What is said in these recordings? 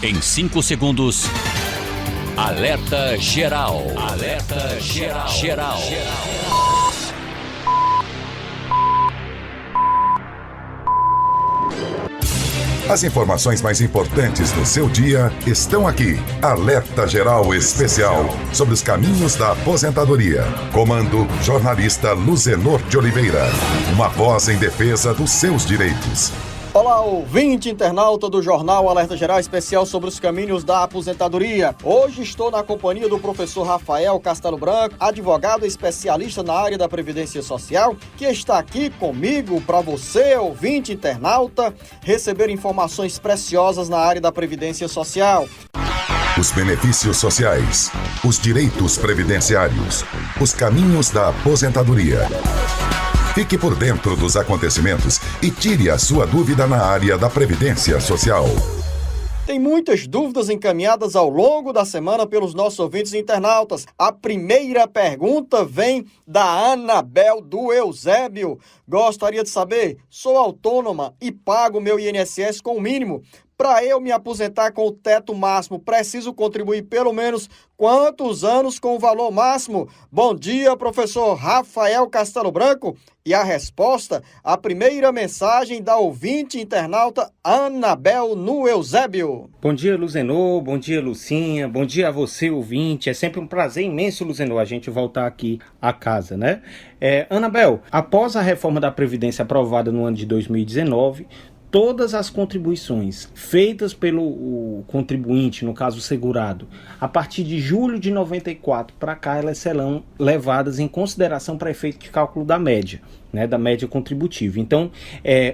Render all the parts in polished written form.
Em 5 segundos, Alerta Geral. Alerta Geral. As informações mais importantes do seu dia estão aqui. Alerta Geral Especial sobre os caminhos da aposentadoria. Comando jornalista Luzenor de Oliveira. Uma voz em defesa dos seus direitos. Olá, ouvinte internauta do Jornal Alerta Geral Especial sobre os caminhos da aposentadoria. Hoje estou na companhia do professor Rafael Castelo Branco, advogado especialista na área da Previdência Social, que está aqui comigo para você, ouvinte internauta, receber informações preciosas na área da Previdência Social. Os benefícios sociais, os direitos previdenciários, os caminhos da aposentadoria. Fique por dentro dos acontecimentos e tire a sua dúvida na área da Previdência Social. Tem muitas dúvidas encaminhadas ao longo da semana pelos nossos ouvintes internautas. A primeira pergunta vem da Anabel do Eusébio. Gostaria de saber, sou autônoma e pago meu INSS com o mínimo. Para eu me aposentar com o teto máximo, preciso contribuir pelo menos quantos anos com o valor máximo? Bom dia, professor Rafael Castelo Branco. E a resposta, a primeira mensagem da ouvinte internauta Anabel no Eusébio. Bom dia, Luzenor. Bom dia, Lucinha. Bom dia a você, ouvinte. É sempre um prazer imenso, Luzenor, a gente voltar aqui a casa, né? Anabel, após a reforma da Previdência aprovada no ano de 2019, todas as contribuições feitas pelo contribuinte, no caso segurado, a partir de julho de 94 para cá, elas serão levadas em consideração para efeito de cálculo da média, né, da média contributiva. Então,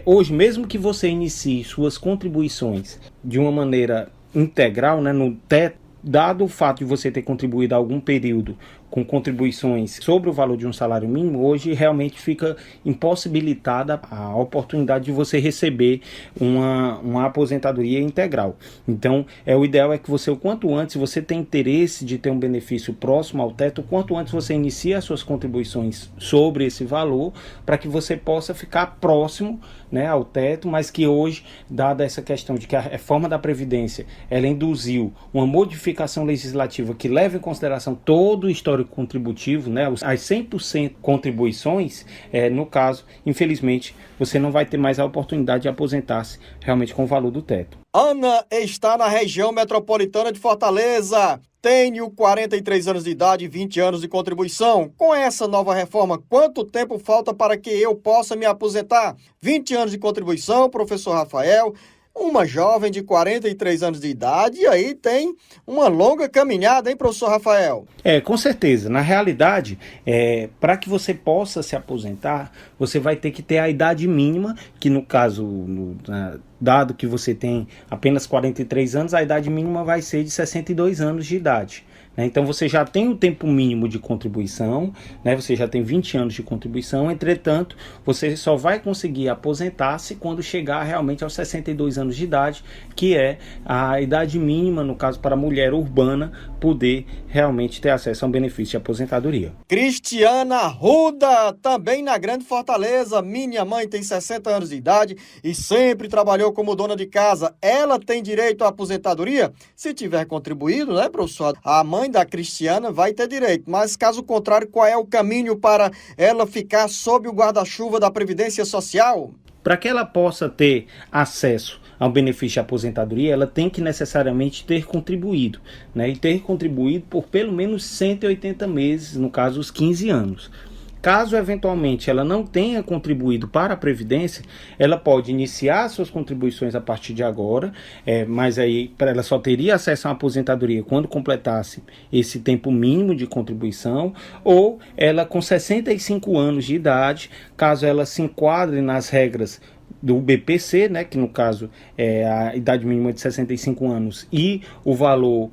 hoje, mesmo que você inicie suas contribuições de uma maneira integral, né, no teto, dado o fato de você ter contribuído algum período com contribuições sobre o valor de um salário mínimo, hoje realmente fica impossibilitada a oportunidade de você receber uma aposentadoria integral. Então, o ideal é que você, o quanto antes, se você tem interesse de ter um benefício próximo ao teto, o quanto antes você inicie as suas contribuições sobre esse valor, para que você possa ficar próximo, né, ao teto, mas que hoje, dada essa questão de que a reforma da Previdência, ela induziu uma modificação legislativa que leva em consideração todo o histórico contributivo, né, as 100% contribuições, no caso, infelizmente, você não vai ter mais a oportunidade de aposentar-se realmente com o valor do teto. Ana está na região metropolitana de Fortaleza. Tenho 43 anos de idade e 20 anos de contribuição. Com essa nova reforma, quanto tempo falta para que eu possa me aposentar? 20 anos de contribuição, professor Rafael. Uma jovem de 43 anos de idade, e aí tem uma longa caminhada, hein, professor Rafael? Com certeza. Na realidade, para que você possa se aposentar, você vai ter que ter a idade mínima, que no caso, dado que você tem apenas 43 anos, a idade mínima vai ser de 62 anos de idade. Então você já tem o tempo mínimo de contribuição, né? Você já tem 20 anos de contribuição, entretanto, você só vai conseguir aposentar-se quando chegar realmente aos 62 anos de idade, que é a idade mínima, no caso, para a mulher urbana poder realmente ter acesso a um benefício de aposentadoria. Cristiana Ruda, também na Grande Fortaleza. Minha mãe tem 60 anos de idade e sempre trabalhou como dona de casa. Ela tem direito à aposentadoria? Se tiver contribuído, né, professor? A mãe da Cristiana vai ter direito, mas caso contrário, qual é o caminho para ela ficar sob o guarda-chuva da Previdência Social? Para que ela possa ter acesso ao benefício de aposentadoria, ela tem que necessariamente ter contribuído, né? E ter contribuído por pelo menos 180 meses, no caso os 15 anos. Caso eventualmente ela não tenha contribuído para a Previdência, ela pode iniciar suas contribuições a partir de agora, mas aí ela só teria acesso à aposentadoria quando completasse esse tempo mínimo de contribuição, ou ela com 65 anos de idade, caso ela se enquadre nas regras do BPC, né, que no caso é a idade mínima de 65 anos e o valor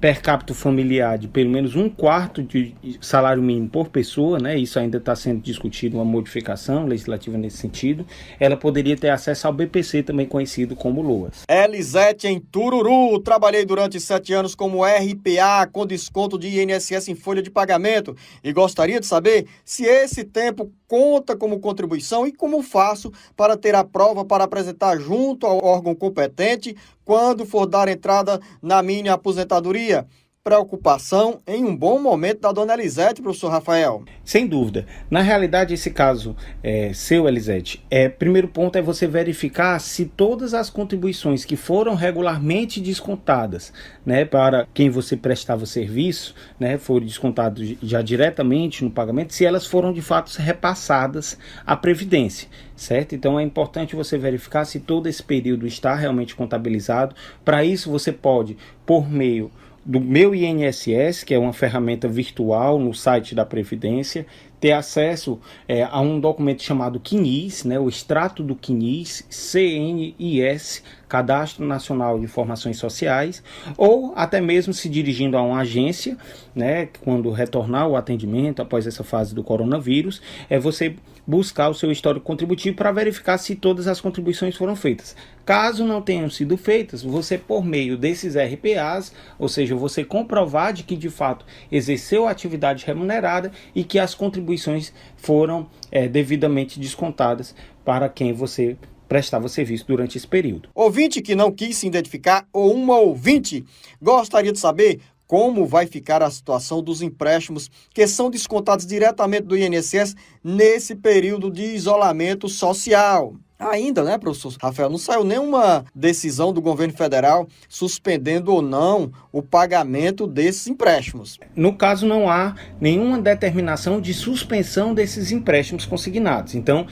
per capita familiar de pelo menos 1/4 de salário mínimo por pessoa, né? Isso ainda está sendo discutido, uma modificação legislativa nesse sentido. Ela poderia ter acesso ao BPC, também conhecido como LOAS. Elisete em Tururu. Trabalhei durante 7 anos como RPA com desconto de INSS em folha de pagamento e gostaria de saber se esse tempo conta como contribuição e como faço para ter a prova para apresentar junto ao órgão competente quando for dar entrada na minha aposentadoria? Preocupação em um bom momento da dona Elisete, professor Rafael. Sem dúvida. Na realidade, esse caso seu, Elisete, primeiro ponto é você verificar se todas as contribuições que foram regularmente descontadas, né, para quem você prestava serviço, né, foram descontadas já diretamente no pagamento, se elas foram de fato repassadas à Previdência, certo? Então é importante você verificar se todo esse período está realmente contabilizado. Para isso você pode, por meio do Meu INSS, que é uma ferramenta virtual no site da Previdência, ter acesso a um documento chamado CNIS, né, o extrato do CNIS, CNIS, Cadastro Nacional de Informações Sociais, ou até mesmo se dirigindo a uma agência, né, quando retornar o atendimento após essa fase do coronavírus, você buscar o seu histórico contributivo para verificar se todas as contribuições foram feitas. Caso não tenham sido feitas, você, por meio desses RPAs, ou seja, você comprovar de que de fato exerceu a atividade remunerada e que as contribuições foram devidamente descontadas para quem você prestava serviço durante esse período. Ouvinte que não quis se identificar ou uma ouvinte gostaria de saber como vai ficar a situação dos empréstimos que são descontados diretamente do INSS nesse período de isolamento social. Ainda, né, professor Rafael, não saiu nenhuma decisão do governo federal suspendendo ou não o pagamento desses empréstimos. No caso, não há nenhuma determinação de suspensão desses empréstimos consignados. Então,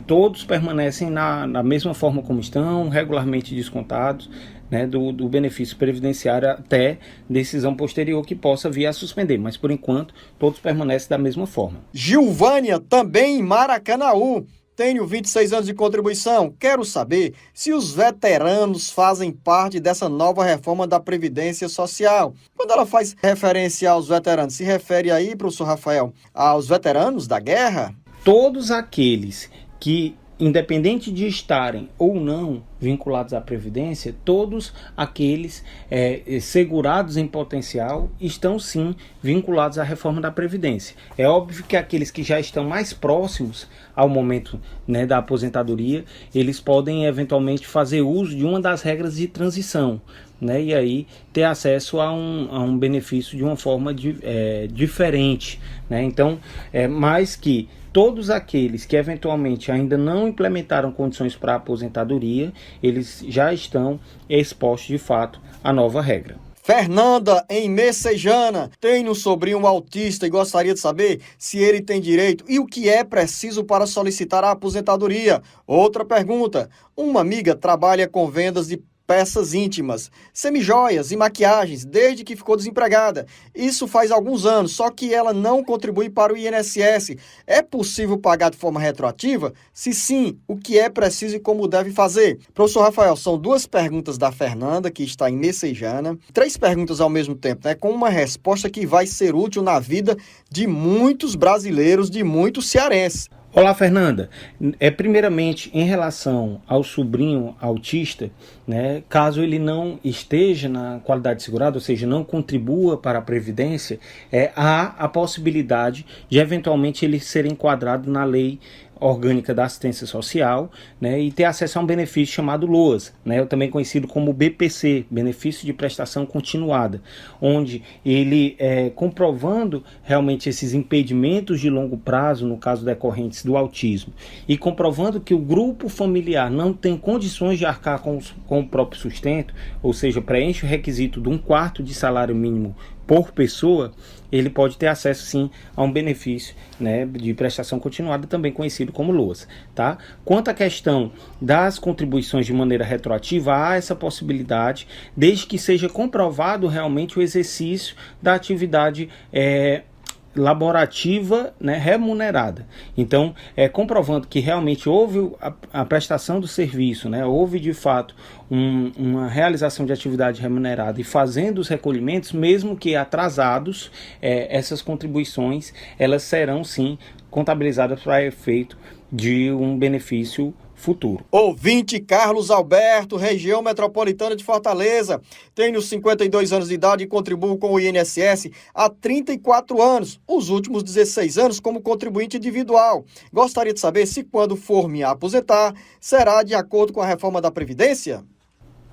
todos permanecem na mesma forma como estão, regularmente descontados, né, do benefício previdenciário até decisão posterior que possa vir a suspender. Mas, por enquanto, todos permanecem da mesma forma. Gilvânia, também em Maracanaú. Tenho 26 anos de contribuição. Quero saber se os veteranos fazem parte dessa nova reforma da Previdência Social. Quando ela faz referência aos veteranos, se refere aí, professor Rafael, aos veteranos da guerra? Todos aqueles que, independente de estarem ou não vinculados à Previdência, todos aqueles segurados em potencial estão sim vinculados à reforma da Previdência. É óbvio que aqueles que já estão mais próximos ao momento, né, da aposentadoria, eles podem eventualmente fazer uso de uma das regras de transição, né, e aí ter acesso a um benefício de uma forma diferente, né? Então, mais que todos aqueles que eventualmente ainda não implementaram condições para a aposentadoria, eles já estão expostos de fato à nova regra. Fernanda, em Messejana, tem um sobrinho autista e gostaria de saber se ele tem direito e o que é preciso para solicitar a aposentadoria. Outra pergunta, uma amiga trabalha com vendas de peças íntimas, semijoias e maquiagens, desde que ficou desempregada. Isso faz alguns anos, só que ela não contribui para o INSS. É possível pagar de forma retroativa? Se sim, o que é preciso e como deve fazer? Professor Rafael, são duas perguntas da Fernanda, que está em Messejana, 3 perguntas ao mesmo tempo, né, com uma resposta que vai ser útil na vida de muitos brasileiros, de muitos cearenses. Olá, Fernanda. Primeiramente, em relação ao sobrinho autista, né, caso ele não esteja na qualidade segurada, ou seja, não contribua para a Previdência, há a possibilidade de eventualmente ele ser enquadrado na lei orgânica da assistência social, né, e ter acesso a um benefício chamado LOAS, né, também conhecido como BPC, benefício de prestação continuada, onde ele, comprovando realmente esses impedimentos de longo prazo, no caso decorrentes do autismo, e comprovando que o grupo familiar não tem condições de arcar com o próprio sustento, ou seja, preenche o requisito de 1/4 de salário mínimo por pessoa, ele pode ter acesso sim a um benefício, né, de prestação continuada, também conhecido como LOAS, tá? Quanto à questão das contribuições de maneira retroativa, há essa possibilidade, desde que seja comprovado realmente o exercício da atividade laborativa, né, remunerada. Então, comprovando que realmente houve a prestação do serviço, né, houve de fato uma realização de atividade remunerada e fazendo os recolhimentos, mesmo que atrasados, essas contribuições, elas serão sim contabilizadas para efeito de um benefício futuro. Ouvinte Carlos Alberto, região metropolitana de Fortaleza. Tenho 52 anos de idade e contribuo com o INSS há 34 anos, os últimos 16 anos como contribuinte individual. Gostaria de saber se quando for me aposentar, será de acordo com a reforma da Previdência?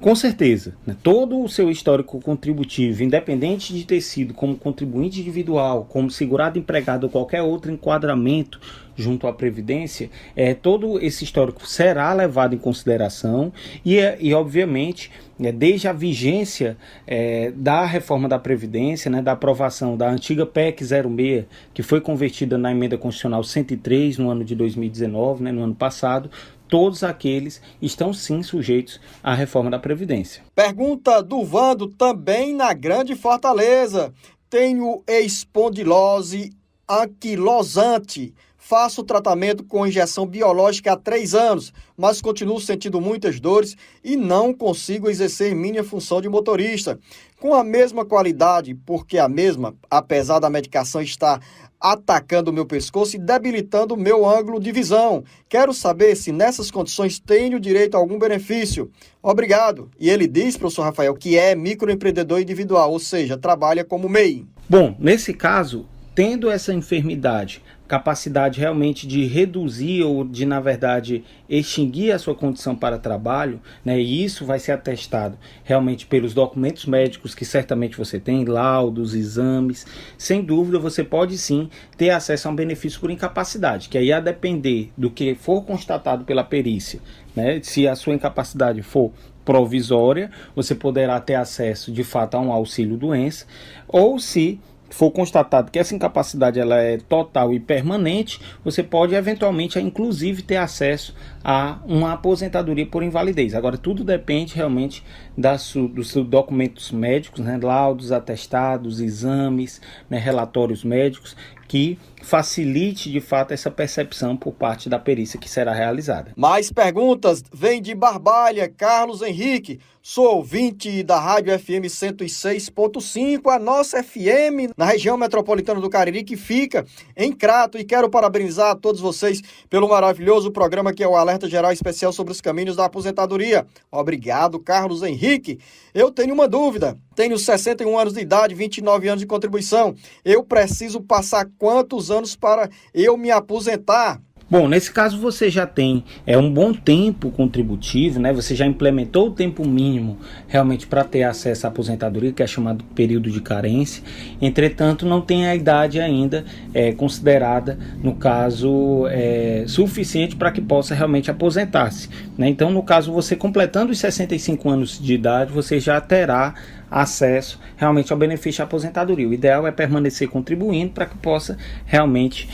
Com certeza, né? Todo o seu histórico contributivo, independente de ter sido como contribuinte individual, como segurado empregado ou qualquer outro enquadramento junto à Previdência, todo esse histórico será levado em consideração e obviamente, desde a vigência da reforma da Previdência, né, da aprovação da antiga PEC 06, que foi convertida na Emenda Constitucional 103 no ano de 2019, né, no ano passado, todos aqueles estão sim sujeitos à reforma da Previdência. Pergunta do Vando, também na Grande Fortaleza. Tenho espondilose anquilosante. Faço tratamento com injeção biológica há 3 anos, mas continuo sentindo muitas dores e não consigo exercer minha função de motorista. Com a mesma qualidade, porque a mesma, apesar da medicação estar atacando o meu pescoço e debilitando o meu ângulo de visão. Quero saber se nessas condições tenho direito a algum benefício. Obrigado. E ele diz, professor Rafael, que é microempreendedor individual, ou seja, trabalha como MEI. Bom, nesse caso, tendo essa enfermidade, capacidade realmente de reduzir ou de, na verdade, extinguir a sua condição para trabalho, né, e isso vai ser atestado realmente pelos documentos médicos que certamente você tem, laudos, exames, sem dúvida você pode sim ter acesso a um benefício por incapacidade, que aí a depender do que for constatado pela perícia, né, se a sua incapacidade for provisória, você poderá ter acesso de fato a um auxílio-doença, ou se for constatado que essa incapacidade ela é total e permanente, você pode eventualmente, inclusive, ter acesso a uma aposentadoria por invalidez. Agora, tudo depende realmente dos seus documentos médicos, né, laudos, atestados, exames, né, relatórios médicos, que facilite de fato essa percepção por parte da perícia que será realizada. Mais perguntas vem de Barbalha, Carlos Henrique. Sou ouvinte da Rádio FM 106.5, a nossa FM na região metropolitana do Cariri, que fica em Crato, e quero parabenizar a todos vocês pelo maravilhoso programa que é o Alerta Geral Especial sobre os Caminhos da Aposentadoria. Obrigado, Carlos Henrique. Eu tenho uma dúvida. Tenho 61 anos de idade, 29 anos de contribuição. Eu preciso passar quantos anos para eu me aposentar? Bom, nesse caso você já tem um bom tempo contributivo, né? Você já implementou o tempo mínimo realmente para ter acesso à aposentadoria, que é chamado período de carência. Entretanto, não tem a idade ainda considerada, no caso, suficiente para que possa realmente aposentar-se, né? Então, no caso, você completando os 65 anos de idade, você já terá acesso realmente ao benefício de aposentadoria. O ideal é permanecer contribuindo para que possa realmente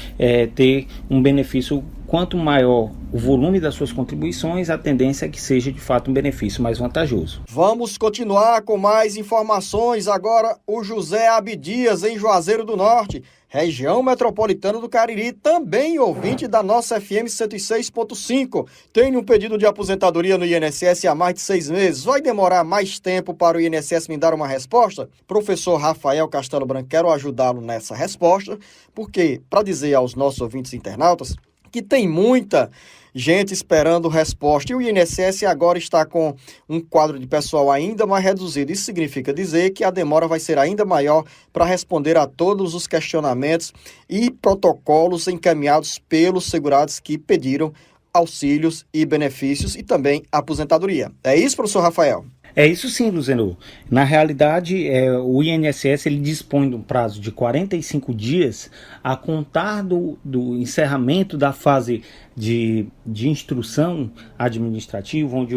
ter um benefício. Quanto maior o volume das suas contribuições, a tendência é que seja de fato um benefício mais vantajoso. Vamos continuar com mais informações. Agora o José Abdias, em Juazeiro do Norte, região metropolitana do Cariri, também ouvinte da nossa FM 106.5. Tenho um pedido de aposentadoria no INSS há mais de 6 meses. Vai demorar mais tempo para o INSS me dar uma resposta? Professor Rafael Castelo Branco, quero ajudá-lo nessa resposta, porque, para dizer aos nossos ouvintes internautas, que tem muita gente esperando resposta, e o INSS agora está com um quadro de pessoal ainda mais reduzido. Isso significa dizer que a demora vai ser ainda maior para responder a todos os questionamentos e protocolos encaminhados pelos segurados que pediram auxílios e benefícios e também aposentadoria. É isso, professor Rafael? É isso sim, Luzenor. Na realidade, o INSS ele dispõe de um prazo de 45 dias a contar do encerramento da fase de instrução administrativa, onde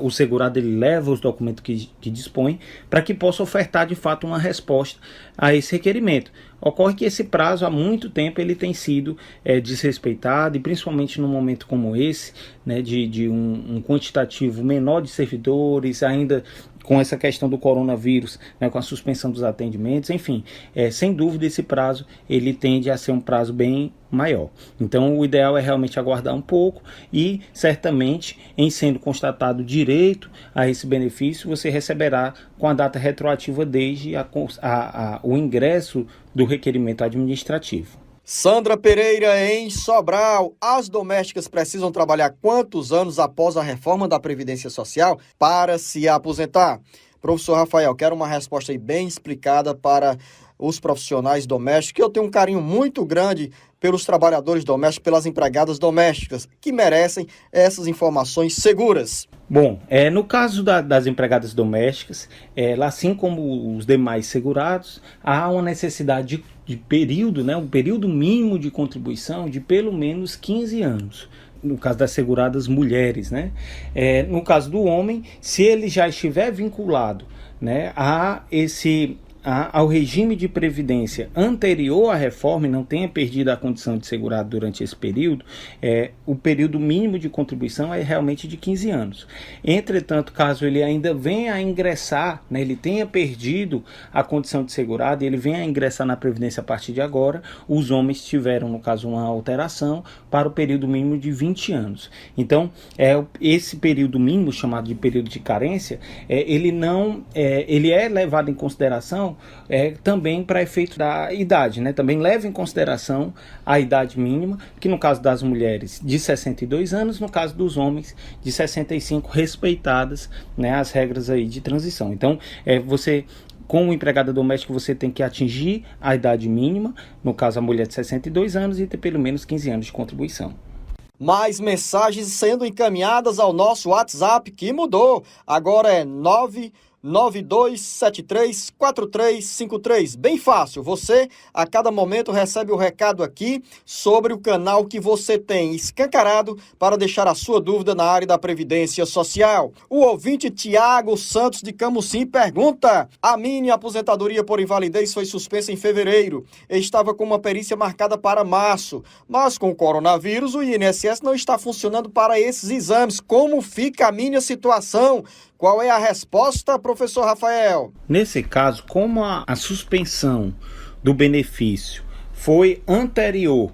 o segurado ele leva os documentos que dispõe, para que possa ofertar de fato uma resposta a esse requerimento. Ocorre que esse prazo há muito tempo ele tem sido desrespeitado, e principalmente num momento como esse, né, de um quantitativo menor de servidores, ainda com essa questão do coronavírus, né, com a suspensão dos atendimentos, enfim, sem dúvida esse prazo ele tende a ser um prazo bem maior. Então o ideal é realmente aguardar um pouco e certamente, em sendo constatado direito a esse benefício, você receberá com a data retroativa desde o ingresso do requerimento administrativo. Sandra Pereira, em Sobral, as domésticas precisam trabalhar quantos anos após a reforma da Previdência Social para se aposentar? Professor Rafael, quero uma resposta aí bem explicada para os profissionais domésticos, que eu tenho um carinho muito grande pelos trabalhadores domésticos, pelas empregadas domésticas, que merecem essas informações seguras. Bom, no caso das empregadas domésticas, assim como os demais segurados, há uma necessidade de período, né, um período mínimo de contribuição de pelo menos 15 anos. No caso das seguradas mulheres, né? No caso do homem, se ele já estiver vinculado, né, ao regime de previdência anterior à reforma e não tenha perdido a condição de segurado durante esse período, o período mínimo de contribuição é realmente de 15 anos. Entretanto, caso ele ainda venha a ingressar, né, ele tenha perdido a condição de segurado e ele venha a ingressar na Previdência a partir de agora, os homens tiveram, no caso, uma alteração para o período mínimo de 20 anos. Então, esse período mínimo, chamado de período de carência, ele é levado em consideração também para efeito da idade, né? Também leva em consideração a idade mínima, que no caso das mulheres de 62 anos, no caso dos homens de 65, respeitadas, né, as regras aí de transição. Então, como empregada doméstica, você tem que atingir a idade mínima, no caso a mulher de 62 anos, e ter pelo menos 15 anos de contribuição. Mais mensagens sendo encaminhadas ao nosso WhatsApp, que mudou. Agora é 992734353. Bem fácil, você a cada momento recebe o recado aqui sobre o canal que você tem escancarado para deixar a sua dúvida na área da Previdência Social. O ouvinte Tiago Santos de Camusim pergunta: a minha aposentadoria por invalidez foi suspensa em fevereiro. Estava com uma perícia marcada para março, mas com o coronavírus o INSS não está funcionando para esses exames. Como fica a minha situação? Qual é a resposta, professor Rafael? Nesse caso, como a suspensão do benefício foi anterior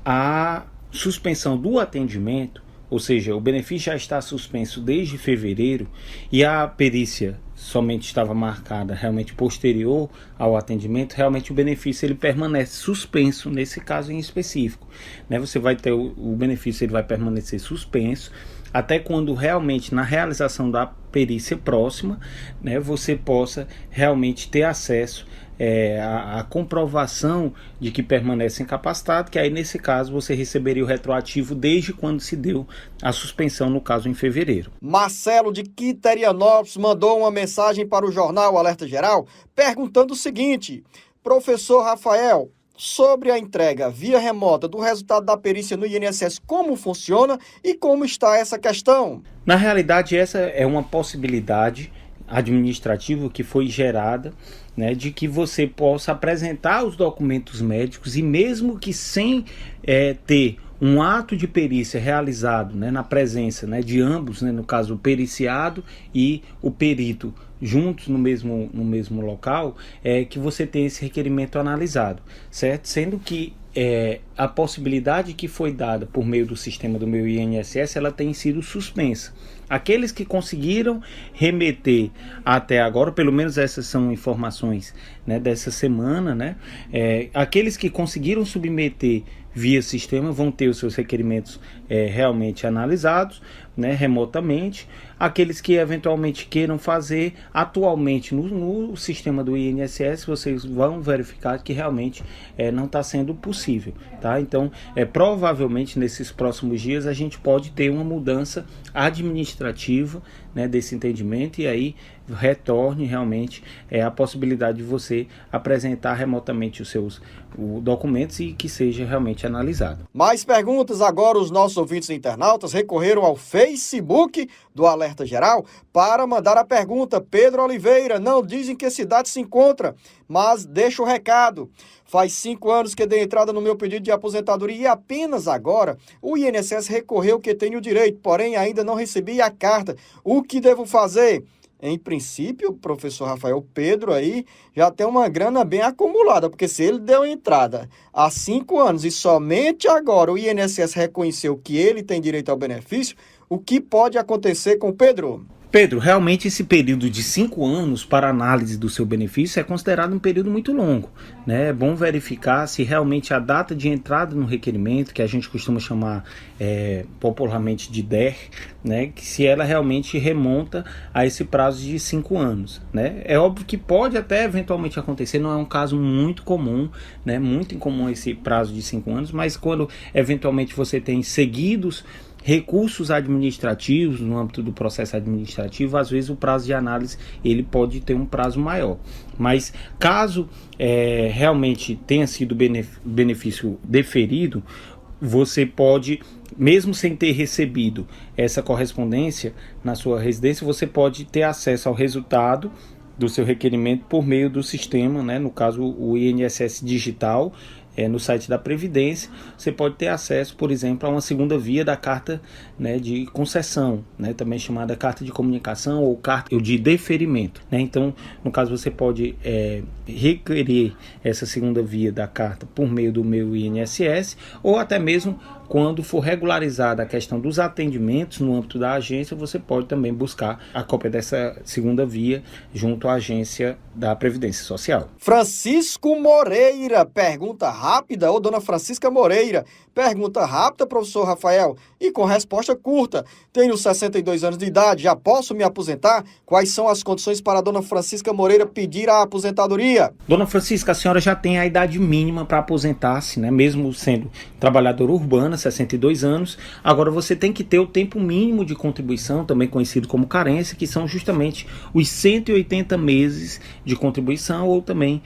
à suspensão do atendimento, ou seja, o benefício já está suspenso desde fevereiro e a perícia somente estava marcada realmente posterior ao atendimento, realmente o benefício ele permanece suspenso nesse caso em específico, né? Você vai ter o benefício, ele vai permanecer suspenso até quando realmente na realização da perícia próxima, né, você possa realmente ter acesso à comprovação de que permanece incapacitado, que aí nesse caso você receberia o retroativo desde quando se deu a suspensão, no caso em fevereiro. Marcelo de Quiterianópolis mandou uma mensagem para o jornal Alerta Geral perguntando o seguinte: professor Rafael, sobre a entrega via remota do resultado da perícia no INSS, como funciona e como está essa questão? Na realidade, essa é uma possibilidade administrativa que foi gerada, né, de que você possa apresentar os documentos médicos e mesmo que sem ter um ato de perícia realizado, né, na presença, né, de ambos, né, no caso o periciado e o perito, juntos no mesmo local, que você tem esse requerimento analisado, certo? Sendo que a possibilidade que foi dada por meio do sistema do meu INSS, ela tem sido suspensa. Aqueles que conseguiram remeter até agora, pelo menos essas são informações, né, dessa semana, né, aqueles que conseguiram submeter via sistema vão ter os seus requerimentos realmente analisados, né, remotamente. Aqueles que eventualmente queiram fazer atualmente no sistema do INSS, vocês vão verificar que realmente não está sendo possível, tá? Então, provavelmente nesses próximos dias a gente pode ter uma mudança administrativa, né, desse entendimento, e aí retorne realmente a possibilidade de você apresentar remotamente os seus documentos e que seja realmente analisado. Mais perguntas agora. Os nossos ouvintes internautas recorreram ao Facebook do Alerta Geral para mandar a pergunta. Pedro Oliveira: não dizem que cidade se encontra, mas deixa o recado. Faz 5 anos que dei entrada no meu pedido de aposentadoria e apenas agora o INSS recorreu que tenho direito, porém ainda não recebi a carta. O que devo fazer? Em princípio, professor Rafael, Pedro aí já tem uma grana bem acumulada, porque se ele deu entrada há 5 anos e somente agora o INSS reconheceu que ele tem direito ao benefício, o que pode acontecer com o Pedro? Pedro, realmente esse período de 5 anos para análise do seu benefício é considerado um período muito longo, né? É bom verificar se realmente a data de entrada no requerimento, que a gente costuma chamar popularmente de DER, né, que se ela realmente remonta a esse prazo de 5 anos, né? É óbvio que pode até eventualmente acontecer, não é um caso muito comum, né? Muito incomum esse prazo de 5 anos, mas quando eventualmente você tem seguidos recursos administrativos, no âmbito do processo administrativo, às vezes o prazo de análise ele pode ter um prazo maior. Mas caso realmente tenha sido benefício deferido, você pode, mesmo sem ter recebido essa correspondência na sua residência, você pode ter acesso ao resultado do seu requerimento por meio do sistema, né? No caso o INSS digital, no site da Previdência. Você pode ter acesso, por exemplo, a uma segunda via da carta, né, de concessão, né, também chamada carta de comunicação ou carta de deferimento, né? Então, no caso, você pode requerer essa segunda via da carta por meio do meu INSS, ou até mesmo quando for regularizada a questão dos atendimentos no âmbito da agência, você pode também buscar a cópia dessa segunda via junto à agência da Previdência Social. Francisco Moreira, pergunta rápida, ou dona Francisca Moreira, pergunta rápida, professor Rafael, e com resposta curta. Tenho 62 anos de idade, já posso me aposentar? Quais são as condições para a dona Francisca Moreira pedir a aposentadoria? Dona Francisca, a senhora já tem a idade mínima para aposentar-se, né? Mesmo sendo trabalhadora urbana, 62 anos. Agora você tem que ter o tempo mínimo de contribuição, também conhecido como carência, que são justamente os 180 meses de contribuição, ou também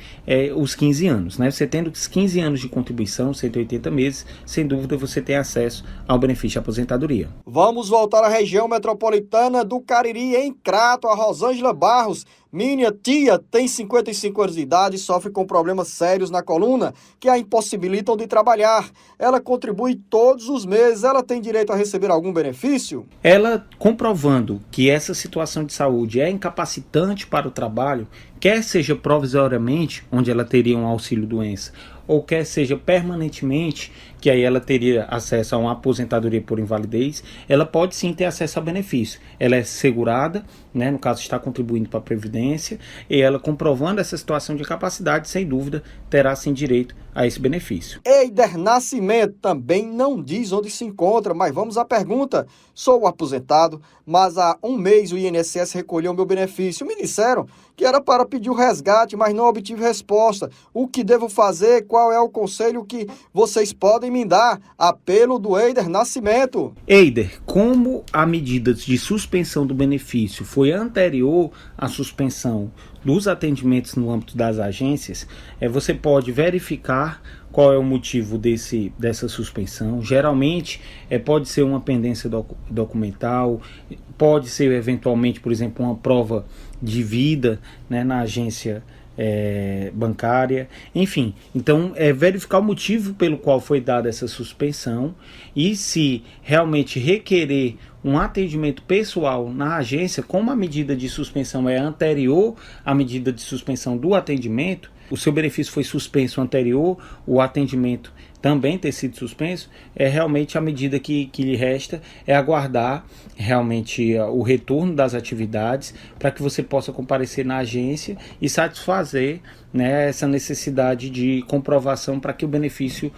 os 15 anos, né? Você tendo os 15 anos de contribuição, 180 meses, sem dúvida você tem acesso ao benefício de aposentadoria. Vamos voltar à região metropolitana do Cariri, em Crato. A Rosângela Barros: minha tia tem 55 anos de idade e sofre com problemas sérios na coluna que a impossibilitam de trabalhar. Ela contribui todos os meses. Ela tem direito a receber algum benefício? Ela, comprovando que essa situação de saúde é incapacitante para o trabalho, quer seja provisoriamente, onde ela teria um auxílio-doença, ou quer seja permanentemente, que aí ela teria acesso a uma aposentadoria por invalidez, ela pode sim ter acesso ao benefício. Ela é segurada, né, no caso está contribuindo para a Previdência, e ela, comprovando essa situação de incapacidade, sem dúvida, terá sim direito a esse benefício. Eider Nascimento também não diz onde se encontra, mas vamos à pergunta. Sou aposentado, mas há um mês o INSS recolheu meu benefício. Me disseram que era para pedir o resgate, mas não obtive resposta. O que devo fazer? Qual é o conselho que vocês podem me dar? Apelo do Eider Nascimento. Eider, como a medida de suspensão do benefício foi anterior à suspensão dos atendimentos no âmbito das agências, você pode verificar qual é o motivo dessa suspensão. Geralmente pode ser uma pendência documental, pode ser eventualmente, por exemplo, uma prova de vida, né, na agência bancária, enfim. Então, verificar o motivo pelo qual foi dada essa suspensão, e se realmente requerer um atendimento pessoal na agência, como a medida de suspensão é anterior à medida de suspensão do atendimento, o seu benefício foi suspenso anterior, o atendimento também ter sido suspenso, realmente a medida que lhe resta é aguardar realmente o retorno das atividades para que você possa comparecer na agência e satisfazer, né, essa necessidade de comprovação para que o benefício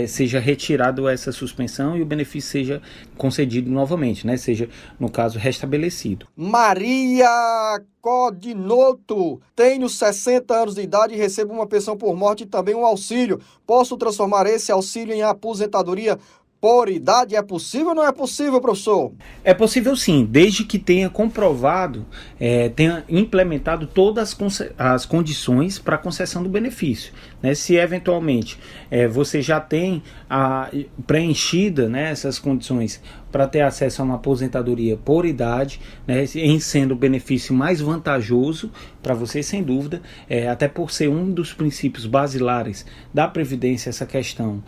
seja retirado essa suspensão e o benefício seja concedido novamente, né, seja, no caso, restabelecido. Maria Codinoto: tenho 60 anos de idade e recebo uma pensão por morte e também um auxílio. Posso transformar esse auxílio em aposentadoria por idade? É possível ou não é possível, professor? É possível sim, desde que tenha comprovado, tenha implementado todas as condições para a concessão do benefício, né? Se eventualmente você já tem preenchida, né, essas condições para ter acesso a uma aposentadoria por idade, né, em sendo o benefício mais vantajoso para você, sem dúvida, até por ser um dos princípios basilares da Previdência, essa questão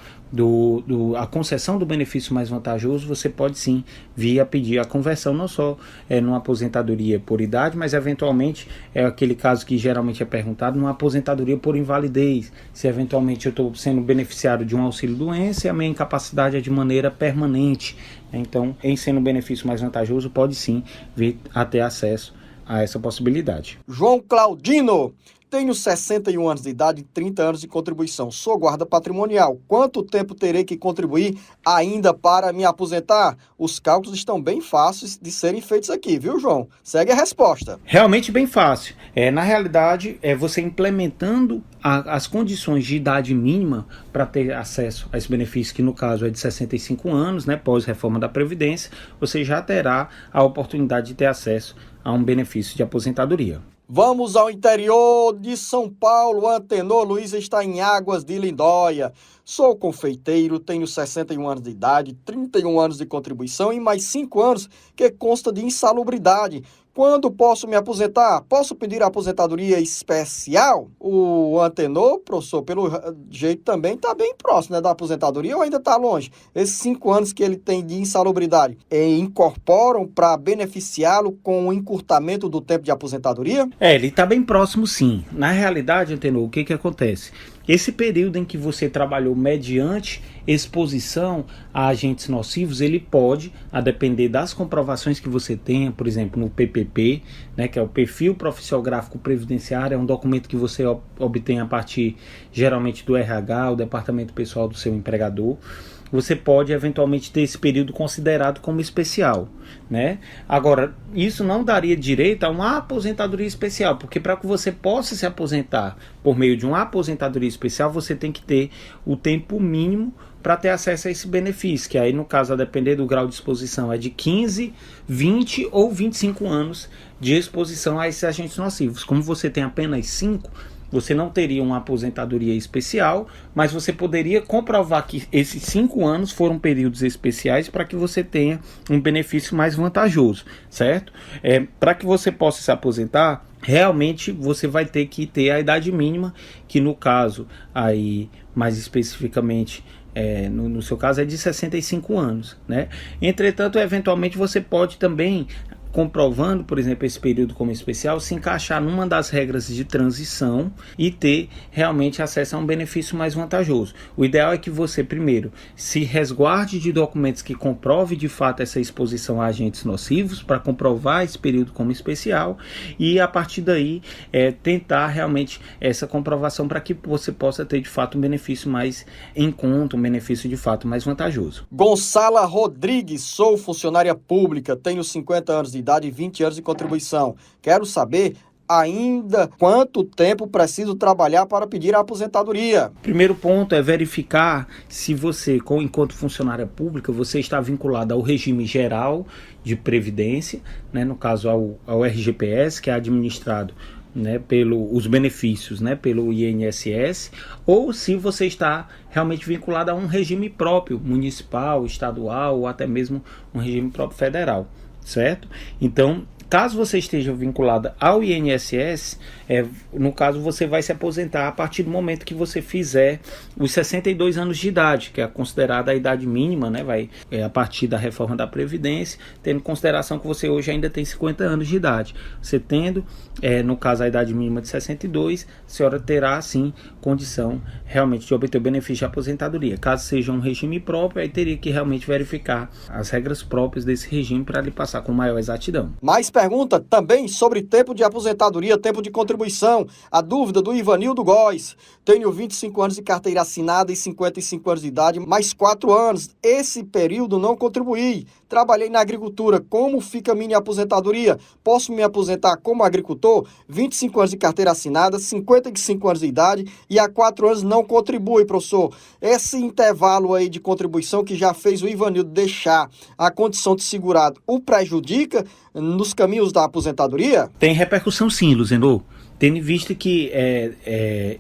a concessão do benefício mais vantajoso, você pode sim vir a pedir a conversão, não só numa aposentadoria por idade, mas eventualmente aquele caso que geralmente é perguntado, numa aposentadoria por invalidez, se eventualmente eu estou sendo beneficiário de um auxílio-doença e a minha incapacidade é de maneira permanente. Então, em sendo um benefício mais vantajoso, pode sim vir a ter acesso a essa possibilidade. João Claudino: Tenho 61 anos de idade e 30 anos de contribuição. Sou guarda patrimonial. Quanto tempo terei que contribuir ainda para me aposentar? Os cálculos estão bem fáceis de serem feitos aqui, viu, João? Segue a resposta. Realmente bem fácil. Na realidade, você implementando as condições de idade mínima para ter acesso a esse benefício, que no caso é de 65 anos, né, pós-reforma da Previdência, você já terá a oportunidade de ter acesso a um benefício de aposentadoria. Vamos ao interior de São Paulo. Antenor Luiz está em Águas de Lindóia. Sou confeiteiro, tenho 61 anos de idade, 31 anos de contribuição e mais 5 anos que consta de insalubridade. Quando posso me aposentar? Posso pedir a aposentadoria especial? O Antenor, professor, pelo jeito também está bem próximo, né, da aposentadoria ou ainda está longe? Esses 5 anos que ele tem de insalubridade incorporam para beneficiá-lo com o encurtamento do tempo de aposentadoria? Ele está bem próximo, sim. Na realidade, Antenor, o que acontece? Esse período em que você trabalhou mediante exposição a agentes nocivos, ele pode, a depender das comprovações que você tenha, por exemplo, no PPP, né, que é o Perfil Profissiográfico Previdenciário, é um documento que você obtém a partir, geralmente, do RH, o departamento pessoal do seu empregador. Você pode eventualmente ter esse período considerado como especial, né? Agora, isso não daria direito a uma aposentadoria especial, porque para que você possa se aposentar por meio de uma aposentadoria especial, você tem que ter o tempo mínimo para ter acesso a esse benefício, que aí no caso, a depender do grau de exposição, é de 15, 20 ou 25 anos de exposição a esses agentes nocivos. Como você tem apenas 5, você não teria uma aposentadoria especial, mas você poderia comprovar que esses 5 anos foram períodos especiais para que você tenha um benefício mais vantajoso, certo? Para que você possa se aposentar, realmente você vai ter que ter a idade mínima, que no caso, aí mais especificamente, no seu caso é de 65 anos, né? Entretanto, eventualmente você pode também, comprovando, por exemplo, esse período como especial, se encaixar numa das regras de transição e ter realmente acesso a um benefício mais vantajoso. O ideal é que você, primeiro, se resguarde de documentos que comprove de fato essa exposição a agentes nocivos, para comprovar esse período como especial, e a partir daí tentar realmente essa comprovação para que você possa ter de fato um benefício mais em conta, um benefício de fato mais vantajoso. Gonçala Rodrigues, sou funcionária pública, tenho 50 anos de idade e 20 anos de contribuição. Quero saber ainda quanto tempo preciso trabalhar para pedir a aposentadoria. Primeiro ponto é verificar se você, enquanto funcionária pública, você está vinculado ao regime geral de previdência, né, no caso ao RGPS, que é administrado, né, os benefícios, né, pelo INSS, ou se você está realmente vinculado a um regime próprio, municipal, estadual ou até mesmo um regime próprio federal, certo? Então, caso você esteja vinculado ao INSS, no caso você vai se aposentar a partir do momento que você fizer os 62 anos de idade, que é considerada a idade mínima, né? A partir da reforma da Previdência, tendo em consideração que você hoje ainda tem 50 anos de idade. Você tendo, no caso, a idade mínima de 62, a senhora terá, sim, condição realmente de obter o benefício de aposentadoria. Caso seja um regime próprio, aí teria que realmente verificar as regras próprias desse regime para lhe passar com maior exatidão. Mais pergunta também sobre tempo de aposentadoria, tempo de contribuição. A dúvida do Ivanildo Góes. Tenho 25 anos de carteira assinada e 55 anos de idade, mais 4 anos. Esse período não contribuí. Trabalhei na agricultura. Como fica a minha aposentadoria? Posso me aposentar como agricultor? 25 anos de carteira assinada, 55 anos de idade e há 4 anos não contribui, professor. Esse intervalo aí de contribuição que já fez o Ivanildo deixar a condição de segurado o prejudica nos caminhos da aposentadoria? Tem repercussão sim, Luzenor. Tendo visto que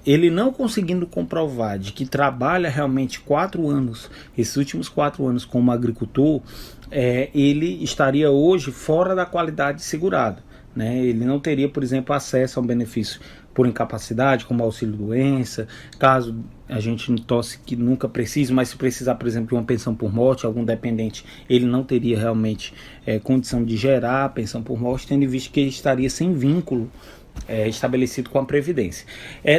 ele não conseguindo comprovar de que trabalha realmente 4 anos, esses últimos 4 anos como agricultor, ele estaria hoje fora da qualidade de segurado, né? Ele não teria, por exemplo, acesso a um benefício por incapacidade, como auxílio-doença, caso a gente não torce que nunca precise, mas se precisar, por exemplo, de uma pensão por morte, algum dependente, ele não teria realmente condição de gerar a pensão por morte, tendo visto que ele estaria sem vínculo estabelecido com a Previdência.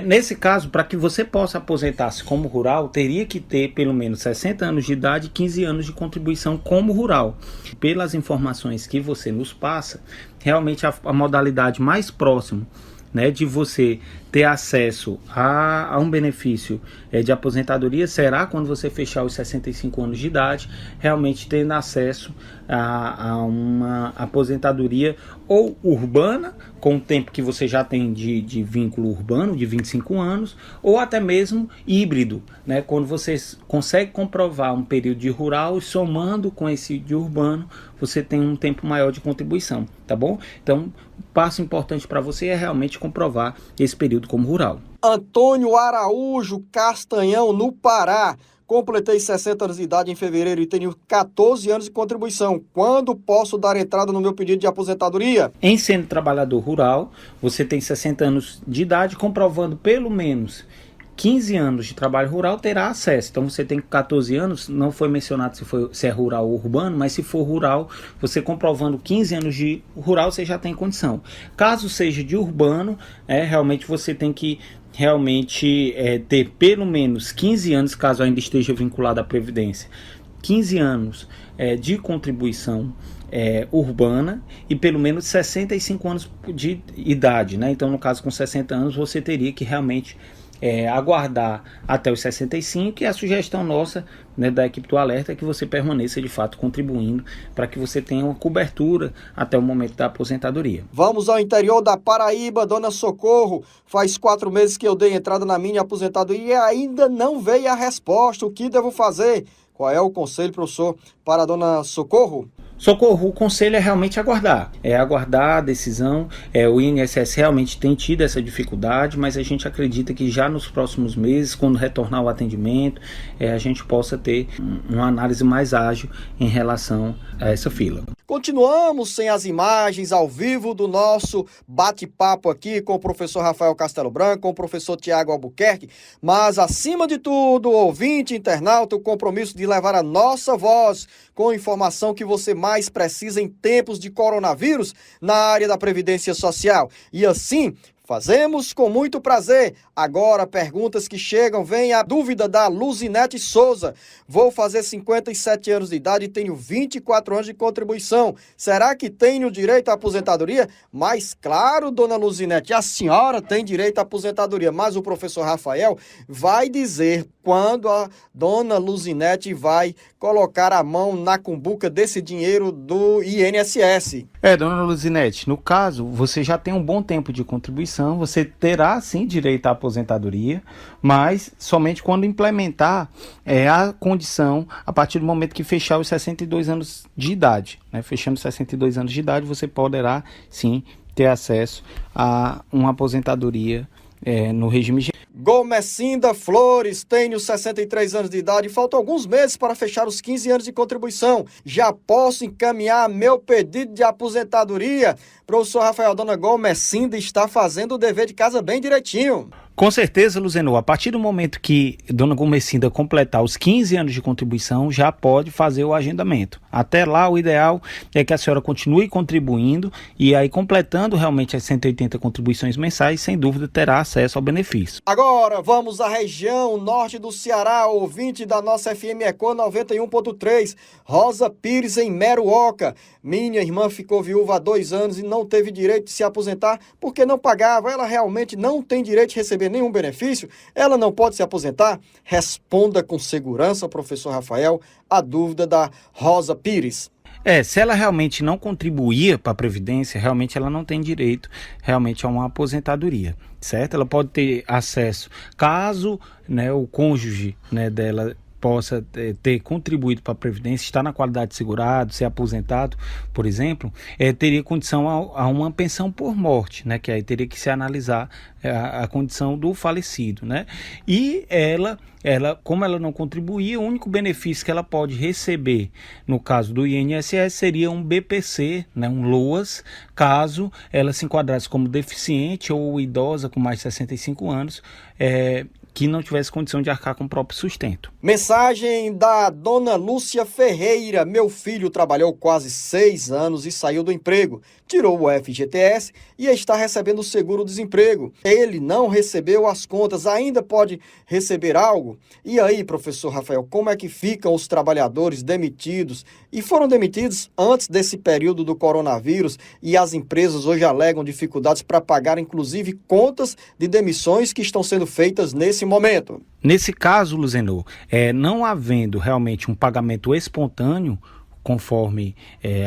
Nesse caso, para que você possa aposentar-se como rural, teria que ter pelo menos 60 anos de idade e 15 anos de contribuição como rural. Pelas informações que você nos passa, realmente a modalidade mais próxima, né, de você ter acesso a um benefício de aposentadoria será quando você fechar os 65 anos de idade, realmente tendo acesso a uma aposentadoria ou urbana, com o tempo que você já tem de vínculo urbano, de 25 anos, ou até mesmo híbrido, né, quando você consegue comprovar um período de rural e somando com esse de urbano, você tem um tempo maior de contribuição, tá bom? Então, o passo importante para você é realmente comprovar esse período como rural. Antônio Araújo, Castanhão, no Pará. Completei 60 anos de idade em fevereiro e tenho 14 anos de contribuição. Quando posso dar entrada no meu pedido de aposentadoria? Em sendo trabalhador rural, você tem 60 anos de idade, comprovando pelo menos 15 anos de trabalho rural, terá acesso. Então você tem 14 anos, não foi mencionado se é rural ou urbano, mas se for rural, você comprovando 15 anos de rural, você já tem condição. Caso seja de urbano, realmente você tem que ter pelo menos 15 anos, caso ainda esteja vinculado à Previdência, 15 anos de contribuição urbana e pelo menos 65 anos de idade, né? Então, no caso, com 60 anos, você teria que realmente aguardar até os 65, e a sugestão nossa, né, da equipe do Alerta é que você permaneça de fato contribuindo para que você tenha uma cobertura até o momento da aposentadoria. Vamos ao interior da Paraíba, Dona Socorro. Faz 4 meses que eu dei entrada na minha aposentadoria e ainda não veio a resposta. O que devo fazer? Qual é o conselho, professor, para a Dona Socorro? Socorro, o conselho é realmente aguardar. Aguardar a decisão. O INSS realmente tem tido essa dificuldade, mas a gente acredita que já nos próximos meses, quando retornar o atendimento, a gente possa ter uma análise mais ágil em relação a essa fila. Continuamos sem as imagens ao vivo do nosso bate-papo aqui com o professor Rafael Castelo Branco, com o professor Tiago Albuquerque, mas acima de tudo, ouvinte, internauta, o compromisso de levar a nossa voz com a informação que você mais precisa em tempos de coronavírus na área da Previdência Social. E assim, fazemos com muito prazer. Agora, perguntas que chegam, vem a dúvida da Luzinete Souza. Vou fazer 57 anos de idade e tenho 24 anos de contribuição. Será que tenho direito à aposentadoria? Mas claro, dona Luzinete, a senhora tem direito à aposentadoria, mas o professor Rafael vai dizer quando a dona Luzinete vai colocar a mão na cumbuca desse dinheiro do INSS. Dona Luzinete, no caso, você já tem um bom tempo de contribuição, você terá sim direito à aposentadoria, mas somente quando implementar a condição a partir do momento que fechar os 62 anos de idade. Né? Fechando os 62 anos de idade, você poderá sim ter acesso a uma aposentadoria no regime geral. Gomecinda Flores, tenho 63 anos de idade e faltam alguns meses para fechar os 15 anos de contribuição. Já posso encaminhar meu pedido de aposentadoria? Professor Rafael, dona Gomecinda está fazendo o dever de casa bem direitinho. Com certeza, Luzenor, a partir do momento que Dona Gomecinda completar os 15 anos de contribuição, já pode fazer o agendamento. Até lá, o ideal é que a senhora continue contribuindo e aí, completando realmente as 180 contribuições mensais, sem dúvida terá acesso ao benefício. Agora, vamos à região norte do Ceará, ouvinte da nossa FM Eco 91.3, Rosa Pires, em Meruoca. Minha irmã ficou viúva há 2 anos e não teve direito de se aposentar porque não pagava. Ela realmente não tem direito de receber nenhum benefício? Ela não pode se aposentar? Responda com segurança, professor Rafael, a dúvida da Rosa Pires. Se ela realmente não contribuía para a Previdência, realmente ela não tem direito realmente a uma aposentadoria, certo? Ela pode ter acesso, caso o cônjuge dela possa ter contribuído para a Previdência, estar na qualidade de segurado, ser aposentado, por exemplo, teria condição a uma pensão por morte, que aí teria que se analisar a condição do falecido, E ela, como ela não contribuía, o único benefício que ela pode receber, no caso do INSS, seria um BPC, um LOAS, caso ela se enquadrasse como deficiente ou idosa com mais de 65 anos, que não tivesse condição de arcar com o próprio sustento. Mensagem da dona Lúcia Ferreira. Meu filho trabalhou quase 6 anos e saiu do emprego. Tirou o FGTS e está recebendo o seguro-desemprego. Ele não recebeu as contas, ainda pode receber algo? E aí, professor Rafael, como é que ficam os trabalhadores demitidos? E foram demitidos antes desse período do coronavírus e as empresas hoje alegam dificuldades para pagar, inclusive, contas de demissões que estão sendo feitas nesse momento. Nesse caso, Luzenor, não havendo realmente um pagamento espontâneo, conforme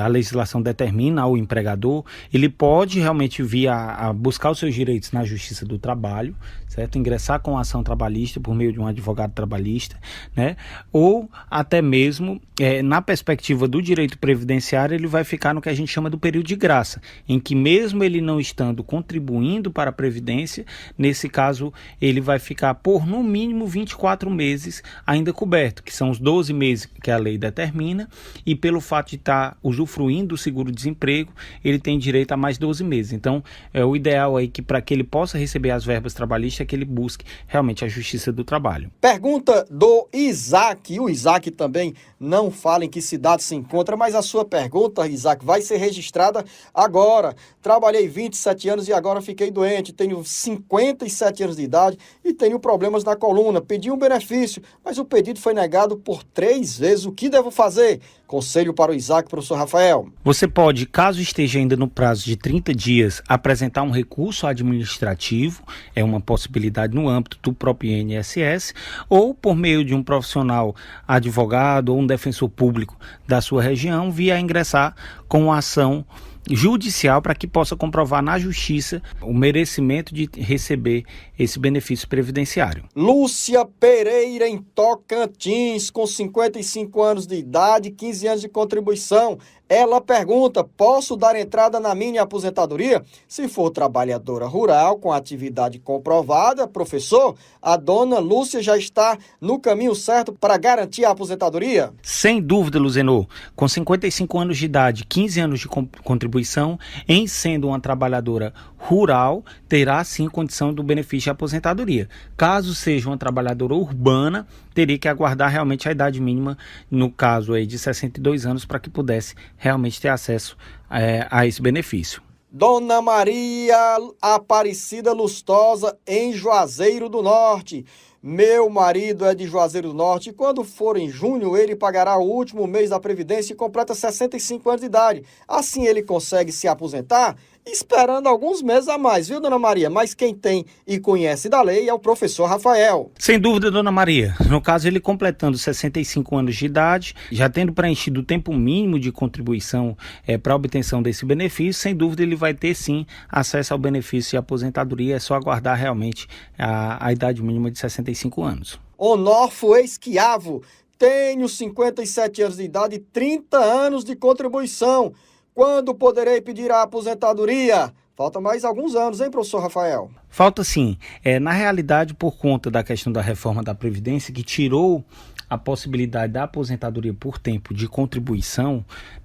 a legislação determina ao empregador, ele pode realmente vir a buscar os seus direitos na Justiça do Trabalho, certo? Ingressar com a ação trabalhista por meio de um advogado trabalhista, né? Ou até mesmo, na perspectiva do direito previdenciário, ele vai ficar no que a gente chama do período de graça, em que mesmo ele não estando contribuindo para a Previdência, nesse caso ele vai ficar por no mínimo 24 meses ainda coberto, que são os 12 meses que a lei determina, e pelo fato de estar usufruindo do seguro-desemprego, ele tem direito a mais 12 meses. Então, o ideal aí que para que ele possa receber as verbas trabalhistas é que ele busque realmente a Justiça do Trabalho. Pergunta do Isaac. O Isaac também não fala em que cidade se encontra, mas a sua pergunta, Isaac, vai ser registrada agora. Trabalhei 27 anos e agora fiquei doente. Tenho 57 anos de idade e tenho problemas na coluna. Pedi um benefício, mas o pedido foi negado por 3 vezes. O que devo fazer? Conselho para o Isaac, professor Rafael. Você pode, caso esteja ainda no prazo de 30 dias, apresentar um recurso administrativo, é uma possibilidade no âmbito do próprio INSS, ou por meio de um profissional advogado ou um defensor público da sua região, via ingressar com a ação judicial para que possa comprovar na justiça o merecimento de receber esse benefício previdenciário. Lúcia Pereira, em Tocantins, com 55 anos de idade, 15 anos de contribuição. Ela pergunta: posso dar entrada na minha aposentadoria? Se for trabalhadora rural com atividade comprovada, professor, a dona Lúcia já está no caminho certo para garantir a aposentadoria? Sem dúvida, Luzenor. Com 55 anos de idade, 15 anos de contribuição, em sendo uma trabalhadora rural, terá sim condição do benefício de aposentadoria. Caso seja uma trabalhadora urbana, teria que aguardar realmente a idade mínima, no caso aí de 62 anos, para que pudesse realmente ter acesso a esse benefício. Dona Maria Aparecida Lustosa, em Juazeiro do Norte. Meu marido é de Juazeiro do Norte e quando for em junho ele pagará o último mês da Previdência e completa 65 anos de idade. Assim ele consegue se aposentar esperando alguns meses a mais, viu, Dona Maria? Mas quem tem e conhece da lei é o professor Rafael. Sem dúvida, Dona Maria. No caso, ele completando 65 anos de idade, já tendo preenchido o tempo mínimo de contribuição para a obtenção desse benefício, sem dúvida ele vai ter sim acesso ao benefício de aposentadoria, é só aguardar realmente a idade mínima de 65 anos. Onofo Esquiavo, tenho 57 anos de idade e 30 anos de contribuição. Quando poderei pedir a aposentadoria? Falta mais alguns anos, hein, professor Rafael? Falta sim. Na realidade, por conta da questão da reforma da Previdência, que tirou a possibilidade da aposentadoria por tempo de contribuição,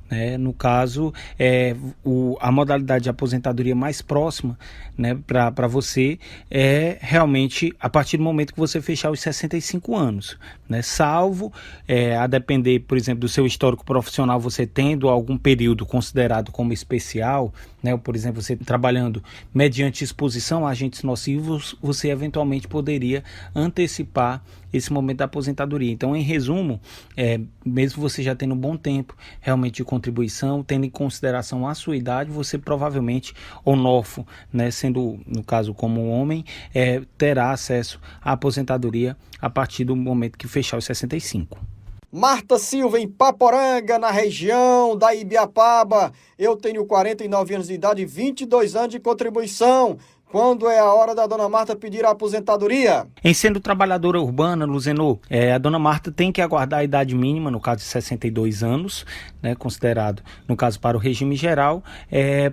né, no caso, a modalidade de aposentadoria mais próxima, né, para você é realmente a partir do momento que você fechar os 65 anos, né, salvo a depender, por exemplo, do seu histórico profissional, você tendo algum período considerado como especial, né, ou, por exemplo, você trabalhando mediante exposição a agentes nocivos, você eventualmente poderia antecipar esse momento da aposentadoria. Então, em resumo, mesmo você já tendo um bom tempo realmente de contribuição, tendo em consideração a sua idade, você provavelmente, onofo, né, sendo no caso como um homem, terá acesso à aposentadoria a partir do momento que fechar os 65. Marta Silva, em Paporanga, na região da Ibiapaba. Eu tenho 49 anos de idade e 22 anos de contribuição. Quando é a hora da dona Marta pedir a aposentadoria? Em sendo trabalhadora urbana, Luzenor, a dona Marta tem que aguardar a idade mínima, no caso de 62 anos, né, considerado, no caso, para o regime geral,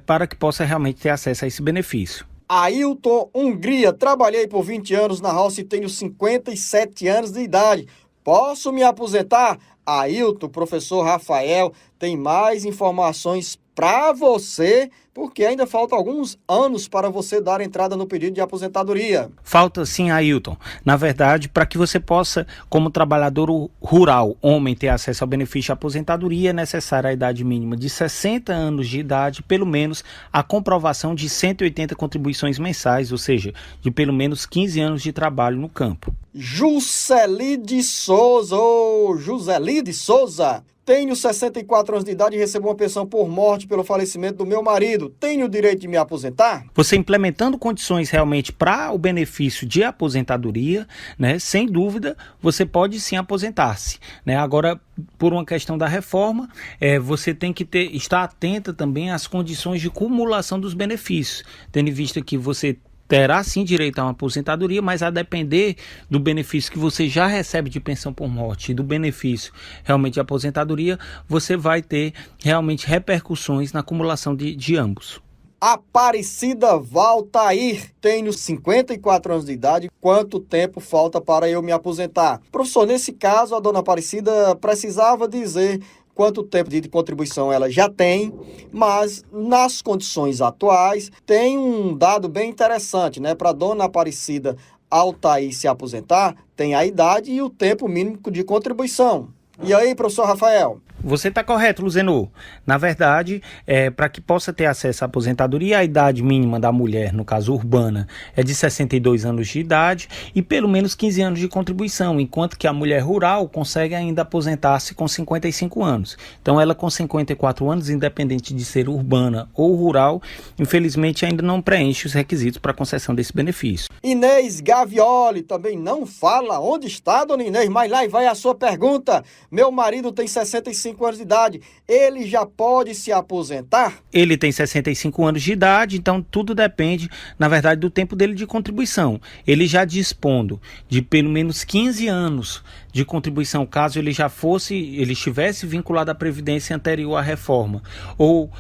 para que possa realmente ter acesso a esse benefício. Ailton Hungria, trabalhei por 20 anos na roça e tenho 57 anos de idade. Posso me aposentar? Ailton, professor Rafael, tem mais informações para você, porque ainda faltam alguns anos para você dar entrada no pedido de aposentadoria. Falta sim, Ailton. Na verdade, para que você possa, como trabalhador rural, homem, ter acesso ao benefício de aposentadoria, é necessária a idade mínima de 60 anos de idade, pelo menos a comprovação de 180 contribuições mensais, ou seja, de pelo menos 15 anos de trabalho no campo. Juscelide Souza, Juscelide Souza. Tenho 64 anos de idade e recebo uma pensão por morte pelo falecimento do meu marido. Tenho o direito de me aposentar? Você implementando condições realmente para o benefício de aposentadoria, né, sem dúvida, você pode sim aposentar-se, né? Agora, por uma questão da reforma, você tem que estar atenta também às condições de cumulação dos benefícios, tendo em vista que você terá sim direito a uma aposentadoria, mas a depender do benefício que você já recebe de pensão por morte e do benefício realmente de aposentadoria, você vai ter realmente repercussões na acumulação de ambos. Aparecida Valtair, tenho 54 anos de idade, quanto tempo falta para eu me aposentar? Professor, nesse caso, a dona Aparecida precisava dizer quanto tempo de contribuição ela já tem, mas nas condições atuais tem um dado bem interessante, né? Para a dona Aparecida Altair se aposentar, tem a idade e o tempo mínimo de contribuição. E aí, professor Rafael? Você está correto, Luzenor. Na verdade, para que possa ter acesso à aposentadoria, a idade mínima da mulher, no caso urbana, é de 62 anos de idade e pelo menos 15 anos de contribuição, enquanto que a mulher rural consegue ainda aposentar-se com 55 anos. Então, ela com 54 anos, independente de ser urbana ou rural, infelizmente ainda não preenche os requisitos para a concessão desse benefício. Inês Gavioli também não fala onde está, dona Inês, mas lá vai a sua pergunta. Meu marido tem 65 anos de idade, ele já pode se aposentar? Ele tem 65 anos de idade, então tudo depende, na verdade, do tempo dele de contribuição. Ele já dispondo de pelo menos 15 anos de contribuição, caso ele estivesse vinculado à Previdência anterior à reforma, ou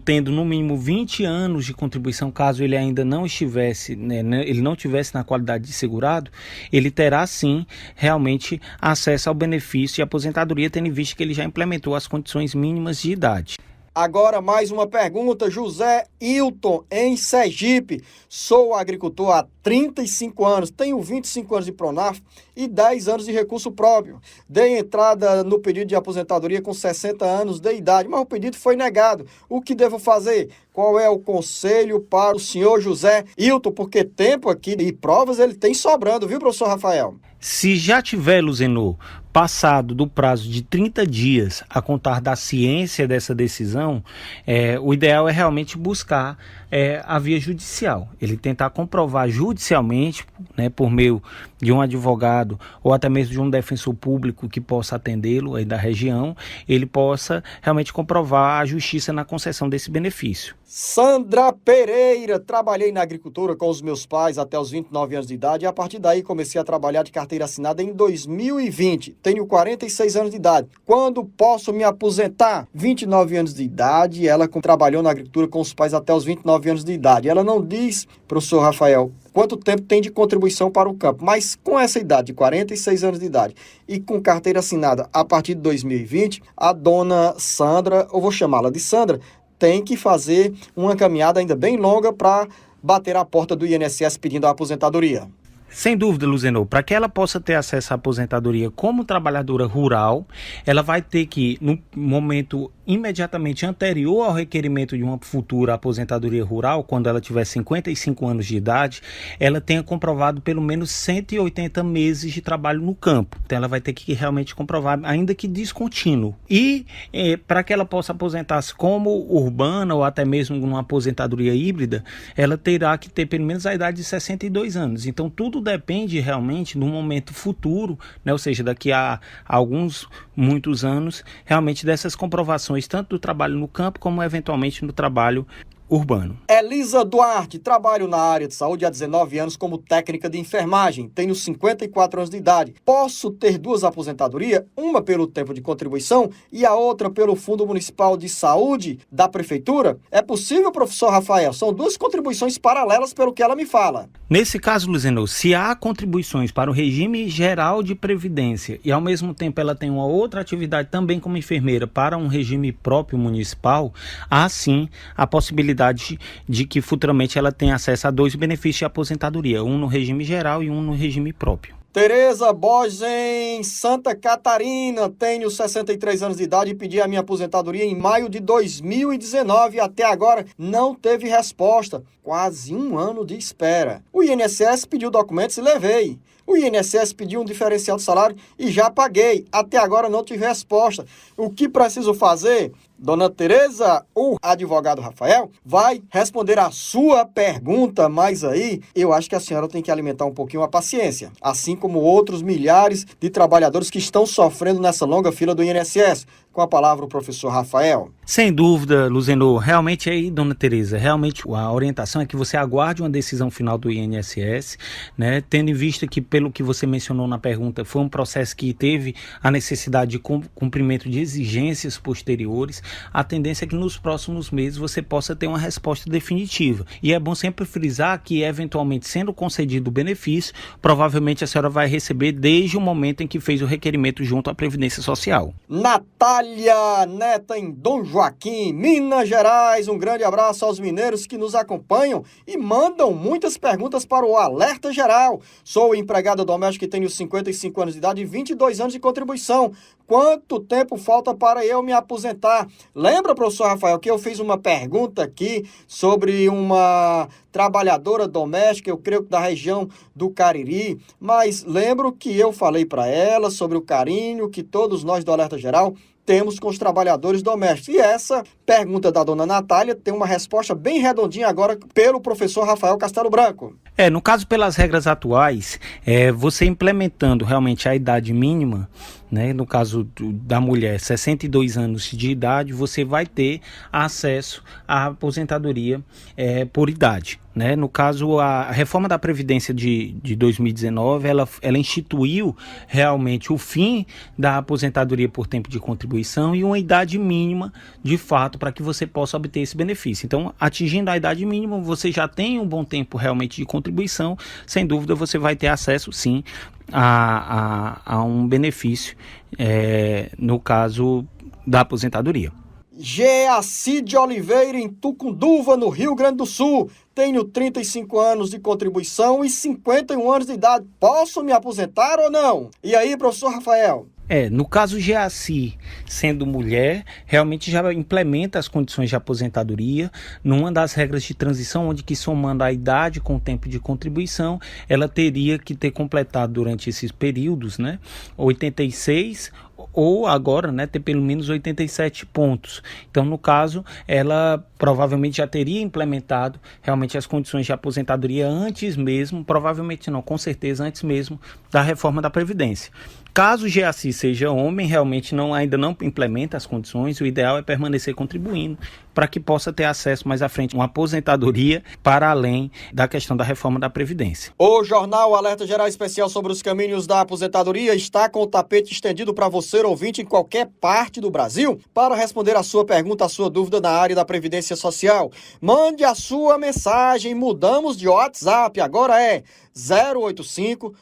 tendo no mínimo 20 anos de contribuição, caso ele ainda não estivesse, ele não tivesse na qualidade de segurado, ele terá sim realmente acesso ao benefício de aposentadoria, tendo em vista que ele já implementou as condições mínimas de idade. Agora mais uma pergunta, José Hilton, em Sergipe. Sou agricultor há 35 anos, tenho 25 anos de Pronaf e 10 anos de recurso próprio. Dei entrada no pedido de aposentadoria com 60 anos de idade, mas o pedido foi negado. O que devo fazer? Qual é o conselho para o senhor José Hilton? Porque tempo aqui e provas ele tem sobrando, viu, professor Rafael? Se já tiver, Luzenor, passado do prazo de 30 dias a contar da ciência dessa decisão, o ideal é realmente buscar a via judicial. Ele tentar comprovar judicialmente, né, por meio de um advogado ou até mesmo de um defensor público que possa atendê-lo aí da região, ele possa realmente comprovar a justiça na concessão desse benefício. Sandra Pereira, trabalhei na agricultura com os meus pais até os 29 anos de idade e a partir daí comecei a trabalhar de carteira assinada em 2020. Tenho 46 anos de idade. Quando posso me aposentar? 29 anos de idade, ela trabalhou na agricultura com os pais até os 29 anos de idade. Ela não diz, professor Rafael, quanto tempo tem de contribuição para o campo, mas com essa idade, de 46 anos de idade, e com carteira assinada a partir de 2020, a dona Sandra, eu vou chamá-la de Sandra, tem que fazer uma caminhada ainda bem longa para bater a porta do INSS pedindo a aposentadoria. Sem dúvida, Luzenor, para que ela possa ter acesso à aposentadoria como trabalhadora rural, ela vai ter que, no momento imediatamente anterior ao requerimento de uma futura aposentadoria rural, quando ela tiver 55 anos de idade, ela tenha comprovado pelo menos 180 meses de trabalho no campo. Então ela vai ter que realmente comprovar, ainda que descontínuo. E para que ela possa aposentar-se como urbana ou até mesmo numa aposentadoria híbrida, ela terá que ter pelo menos a idade de 62 anos. Então tudo depende realmente do momento futuro, né? Ou seja, daqui a muitos anos, realmente dessas comprovações, tanto do trabalho no campo como eventualmente no trabalho urbano. Elisa Duarte, trabalho na área de saúde há 19 anos como técnica de enfermagem. Tenho 54 anos de idade. Posso ter duas aposentadorias? Uma pelo tempo de contribuição e a outra pelo Fundo Municipal de Saúde da Prefeitura? É possível, professor Rafael? São duas contribuições paralelas pelo que ela me fala. Nesse caso, Luzenor, se há contribuições para o regime geral de previdência e ao mesmo tempo ela tem uma outra atividade também como enfermeira para um regime próprio municipal, há sim a possibilidade de que futuramente ela tenha acesso a dois benefícios de aposentadoria, um no regime geral e um no regime próprio. Tereza Borges, em Santa Catarina, tenho 63 anos de idade e pedi a minha aposentadoria em maio de 2019 e até agora não teve resposta. Quase um ano de espera. O INSS pediu documentos e levei. O INSS pediu um diferencial de salário e já paguei. Até agora não tive resposta. O que preciso fazer? Dona Tereza, o advogado Rafael vai responder a sua pergunta, mas aí eu acho que a senhora tem que alimentar um pouquinho a paciência, assim como outros milhares de trabalhadores que estão sofrendo nessa longa fila do INSS. Com a palavra o professor Rafael. Sem dúvida, Luzenor, realmente aí, dona Tereza, realmente a orientação é que você aguarde uma decisão final do INSS, né, tendo em vista que, pelo que você mencionou na pergunta, foi um processo que teve a necessidade de cumprimento de exigências posteriores. A tendência é que nos próximos meses você possa ter uma resposta definitiva. E é bom sempre frisar que, eventualmente, sendo concedido o benefício, provavelmente a senhora vai receber desde o momento em que fez o requerimento junto à Previdência Social. Natália Neta, em Dom Joaquim, Minas Gerais. Um grande abraço aos mineiros que nos acompanham e mandam muitas perguntas para o Alerta Geral. Sou empregada doméstica e tenho 55 anos de idade e 22 anos de contribuição. Quanto tempo falta para eu me aposentar? Lembra, professor Rafael, que eu fiz uma pergunta aqui sobre uma trabalhadora doméstica, eu creio que da região do Cariri, mas lembro que eu falei para ela sobre o carinho que todos nós do Alerta Geral temos com os trabalhadores domésticos. E essa pergunta da dona Natália tem uma resposta bem redondinha agora pelo professor Rafael Castelo Branco. No caso, pelas regras atuais, você implementando realmente a idade mínima, né, no caso da mulher, 62 anos de idade, você vai ter acesso à aposentadoria por idade. Né? No caso, a reforma da Previdência de 2019, ela instituiu realmente o fim da aposentadoria por tempo de contribuição e uma idade mínima, de fato, para que você possa obter esse benefício. Então, atingindo a idade mínima, você já tem um bom tempo realmente de contribuição, sem dúvida você vai ter acesso, sim, a um benefício, no caso da aposentadoria. Geaci de Oliveira, em Tucunduva, no Rio Grande do Sul. Tenho 35 anos de contribuição e 51 anos de idade. Posso me aposentar ou não? E aí, professor Rafael? No caso Geaci, sendo mulher, realmente já implementa as condições de aposentadoria numa das regras de transição, onde que somando a idade com o tempo de contribuição, ela teria que ter completado durante esses períodos, né, 86 ou agora, né, ter pelo menos 87 pontos. Então, no caso, ela provavelmente já teria implementado realmente as condições de aposentadoria antes mesmo, provavelmente não, com certeza antes mesmo da reforma da Previdência. Caso o Geaci seja homem, realmente ainda não implementa as condições, o ideal é permanecer contribuindo para que possa ter acesso mais à frente a uma aposentadoria para além da questão da reforma da Previdência. O jornal Alerta Geral Especial sobre os caminhos da aposentadoria está com o tapete estendido para você, ouvinte, em qualquer parte do Brasil, para responder a sua pergunta, a sua dúvida na área da Previdência Social. Mande a sua mensagem, mudamos de WhatsApp, agora é 085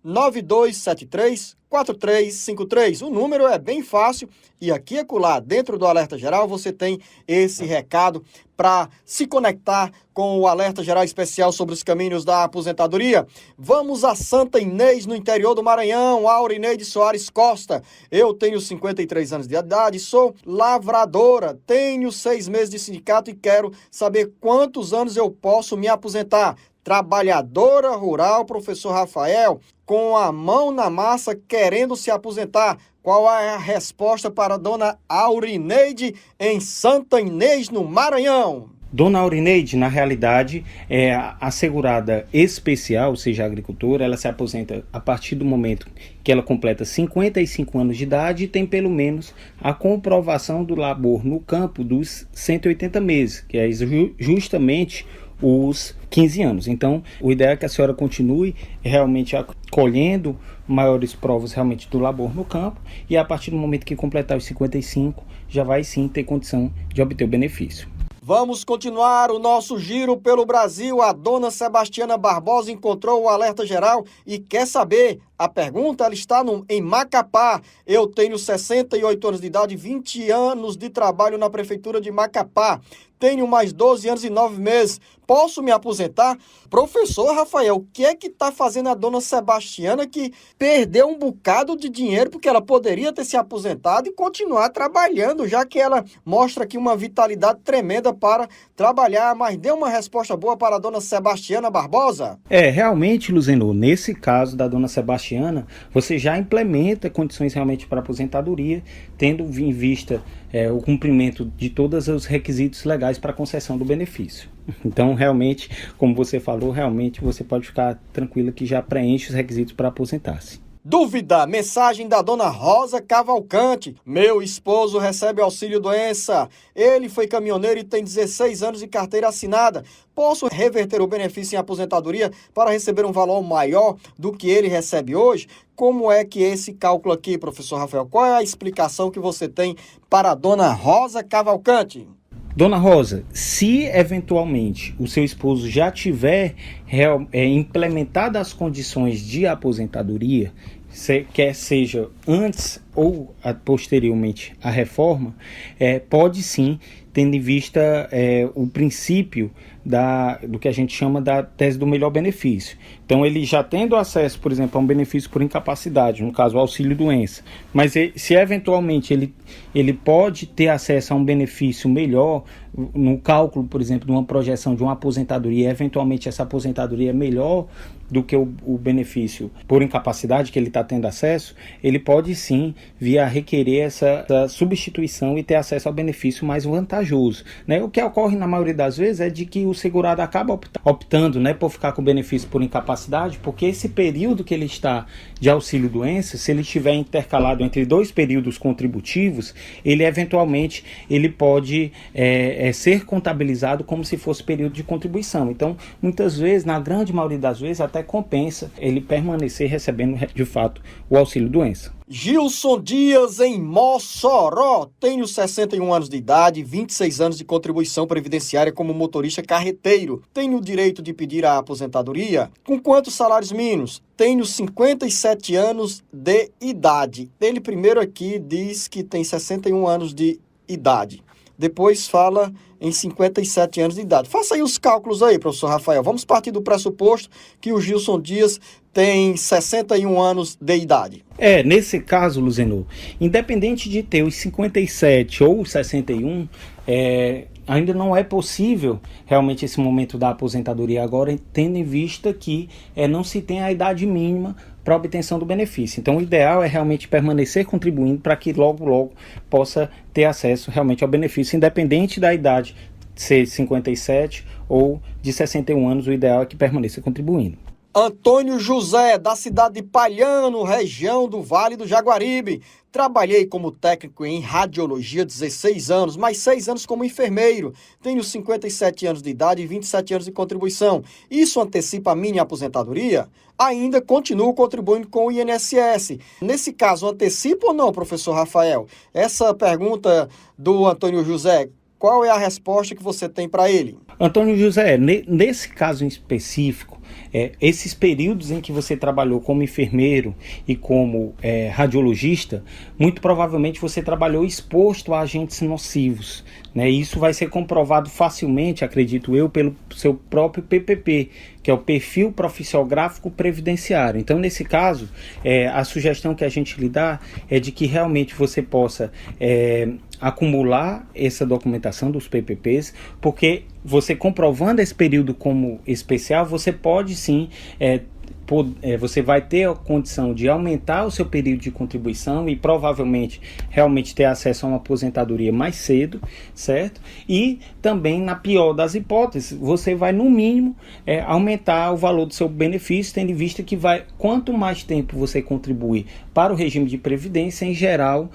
99273-4353. O número é bem fácil e aqui e acolá, dentro do Alerta Geral, você tem esse recado para se conectar com o Alerta Geral Especial sobre os caminhos da aposentadoria. Vamos a Santa Inês, no interior do Maranhão. Aurineide Soares Costa. Eu tenho 53 anos de idade, sou lavradora, tenho 6 meses de sindicato e quero saber quantos anos eu posso me aposentar. Trabalhadora rural, professor Rafael, com a mão na massa, querendo se aposentar. Qual é a resposta para a dona Aurineide, em Santa Inês, no Maranhão? Dona Aurineide, na realidade, a segurada especial, ou seja, a agricultora, ela se aposenta a partir do momento que ela completa 55 anos de idade e tem pelo menos a comprovação do labor no campo dos 180 meses, que é justamente os 15 anos. Então, o ideal é que a senhora continue realmente colhendo maiores provas realmente do labor no campo e a partir do momento que completar os 55, já vai sim ter condição de obter o benefício. Vamos continuar o nosso giro pelo Brasil. A dona Sebastiana Barbosa encontrou o alerta geral e quer saber. A pergunta ela está em Macapá. Eu tenho 68 anos de idade, 20 anos de trabalho na prefeitura de Macapá. Tenho mais 12 anos e 9 meses. Posso me aposentar? Professor Rafael, o que é que está fazendo a dona Sebastiana que perdeu um bocado de dinheiro porque ela poderia ter se aposentado e continuar trabalhando, já que ela mostra aqui uma vitalidade tremenda para trabalhar, mas deu uma resposta boa para a dona Sebastiana Barbosa? Realmente, Luzenor, nesse caso da dona Sebastiana, você já implementa condições realmente para aposentadoria, tendo em vista o cumprimento de todos os requisitos legais para a concessão do benefício. Então, realmente, como você falou, realmente você pode ficar tranquila que já preenche os requisitos para aposentar-se. Dúvida, mensagem da dona Rosa Cavalcante. Meu esposo recebe auxílio-doença. Ele foi caminhoneiro e tem 16 anos de carteira assinada. Posso reverter o benefício em aposentadoria para receber um valor maior do que ele recebe hoje? Como é que é esse cálculo aqui, professor Rafael? Qual é a explicação que você tem para a dona Rosa Cavalcante? Dona Rosa, se eventualmente o seu esposo já tiver implementado as condições de aposentadoria, quer seja antes ou posteriormente à reforma, pode sim, tendo em vista o princípio do que a gente chama da tese do melhor benefício. Então, ele já tendo acesso, por exemplo, a um benefício por incapacidade, no caso, o auxílio-doença, mas se eventualmente ele pode ter acesso a um benefício melhor, no cálculo, por exemplo, de uma projeção de uma aposentadoria, eventualmente essa aposentadoria é melhor do que o benefício por incapacidade que ele está tendo acesso, ele pode sim vir a requerer essa substituição e ter acesso ao benefício mais vantajoso, né? O que ocorre na maioria das vezes é de que o segurado acaba optando, né, por ficar com o benefício por incapacidade, porque esse período que ele está de auxílio-doença, se ele estiver intercalado entre dois períodos contributivos, ele eventualmente pode ser contabilizado como se fosse período de contribuição. Então, muitas vezes, na grande maioria das vezes, até compensa ele permanecer recebendo de fato o auxílio-doença. Gilson Dias, em Mossoró. Tenho 61 anos de idade, 26 anos de contribuição previdenciária como motorista carreteiro. Tenho o direito de pedir a aposentadoria? Com quantos salários mínimos? Tenho 57 anos de idade. Ele primeiro aqui diz que tem 61 anos de idade. Depois fala em 57 anos de idade. Faça aí os cálculos aí, professor Rafael. Vamos partir do pressuposto que o Gilson Dias tem 61 anos de idade. Nesse caso, Luzenor, independente de ter os 57 ou os 61, ainda não é possível realmente esse momento da aposentadoria agora, tendo em vista que não se tem a idade mínima para a obtenção do benefício. Então, o ideal é realmente permanecer contribuindo para que logo possa ter acesso realmente ao benefício, independente da idade ser 57 ou de 61 anos, o ideal é que permaneça contribuindo. Antônio José, da cidade de Palhano, região do Vale do Jaguaribe. Trabalhei como técnico em radiologia 16 anos, mais 6 anos como enfermeiro. Tenho 57 anos de idade e 27 anos de contribuição. Isso antecipa a minha aposentadoria? Ainda continuo contribuindo com o INSS. Nesse caso, antecipa ou não, professor Rafael? Essa pergunta do Antônio José, qual é a resposta que você tem para ele? Antônio José, nesse caso em específico, esses períodos em que você trabalhou como enfermeiro e como radiologista, muito provavelmente você trabalhou exposto a agentes nocivos, né? Isso vai ser comprovado facilmente, acredito eu, pelo seu próprio PPP, que é o Perfil Profissiográfico Previdenciário. Então, nesse caso, a sugestão que a gente lhe dá é de que realmente você possa acumular essa documentação dos PPPs, porque você comprovando esse período como especial, você pode sim você vai ter a condição de aumentar o seu período de contribuição e provavelmente realmente ter acesso a uma aposentadoria mais cedo, certo? E também, na pior das hipóteses, você vai no mínimo aumentar o valor do seu benefício, tendo em vista que quanto mais tempo você contribuir para o regime de previdência, em geral,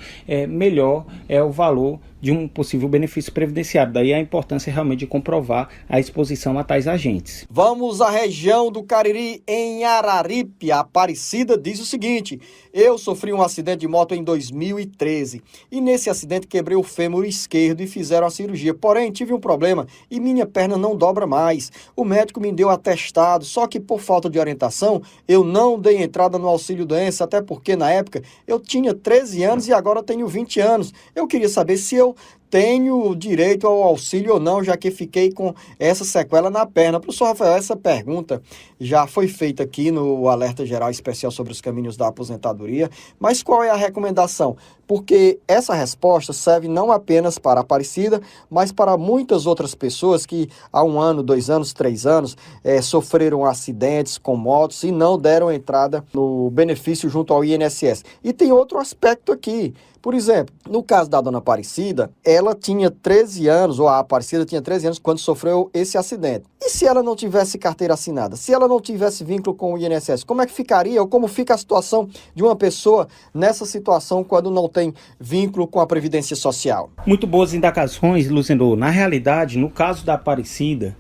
melhor é o valor de um possível benefício previdenciário. Daí a importância realmente de comprovar a exposição a tais agentes. Vamos à região do Cariri, em Araripe. A Aparecida diz o seguinte: eu sofri um acidente de moto em 2013 e nesse acidente quebrei o fêmur esquerdo e fizeram a cirurgia. Porém, tive um problema e minha perna não dobra mais. O médico me deu atestado, só que por falta de orientação, eu não dei entrada no auxílio-doença, até porque na época eu tinha 13 anos e agora tenho 20 anos. Eu queria saber se eu tenho direito ao auxílio ou não, já que fiquei com essa sequela na perna. Professor Rafael, essa pergunta já foi feita aqui no Alerta Geral Especial sobre os caminhos da aposentadoria, mas qual é a recomendação? Porque essa resposta serve não apenas para a Aparecida, mas para muitas outras pessoas que há 1 ano, 2 anos, 3 anos sofreram acidentes com motos e não deram entrada no benefício junto ao INSS. E tem outro aspecto aqui. Por exemplo, no caso da dona Aparecida, ela tinha 13 anos, ou a Aparecida tinha 13 anos quando sofreu esse acidente. E se ela não tivesse carteira assinada? Se ela não tivesse vínculo com o INSS, como é que ficaria? Ou como fica a situação de uma pessoa nessa situação quando não tem vínculo com a Previdência Social? Muito boas indagações, Luzenor. Na realidade, no caso da Aparecida,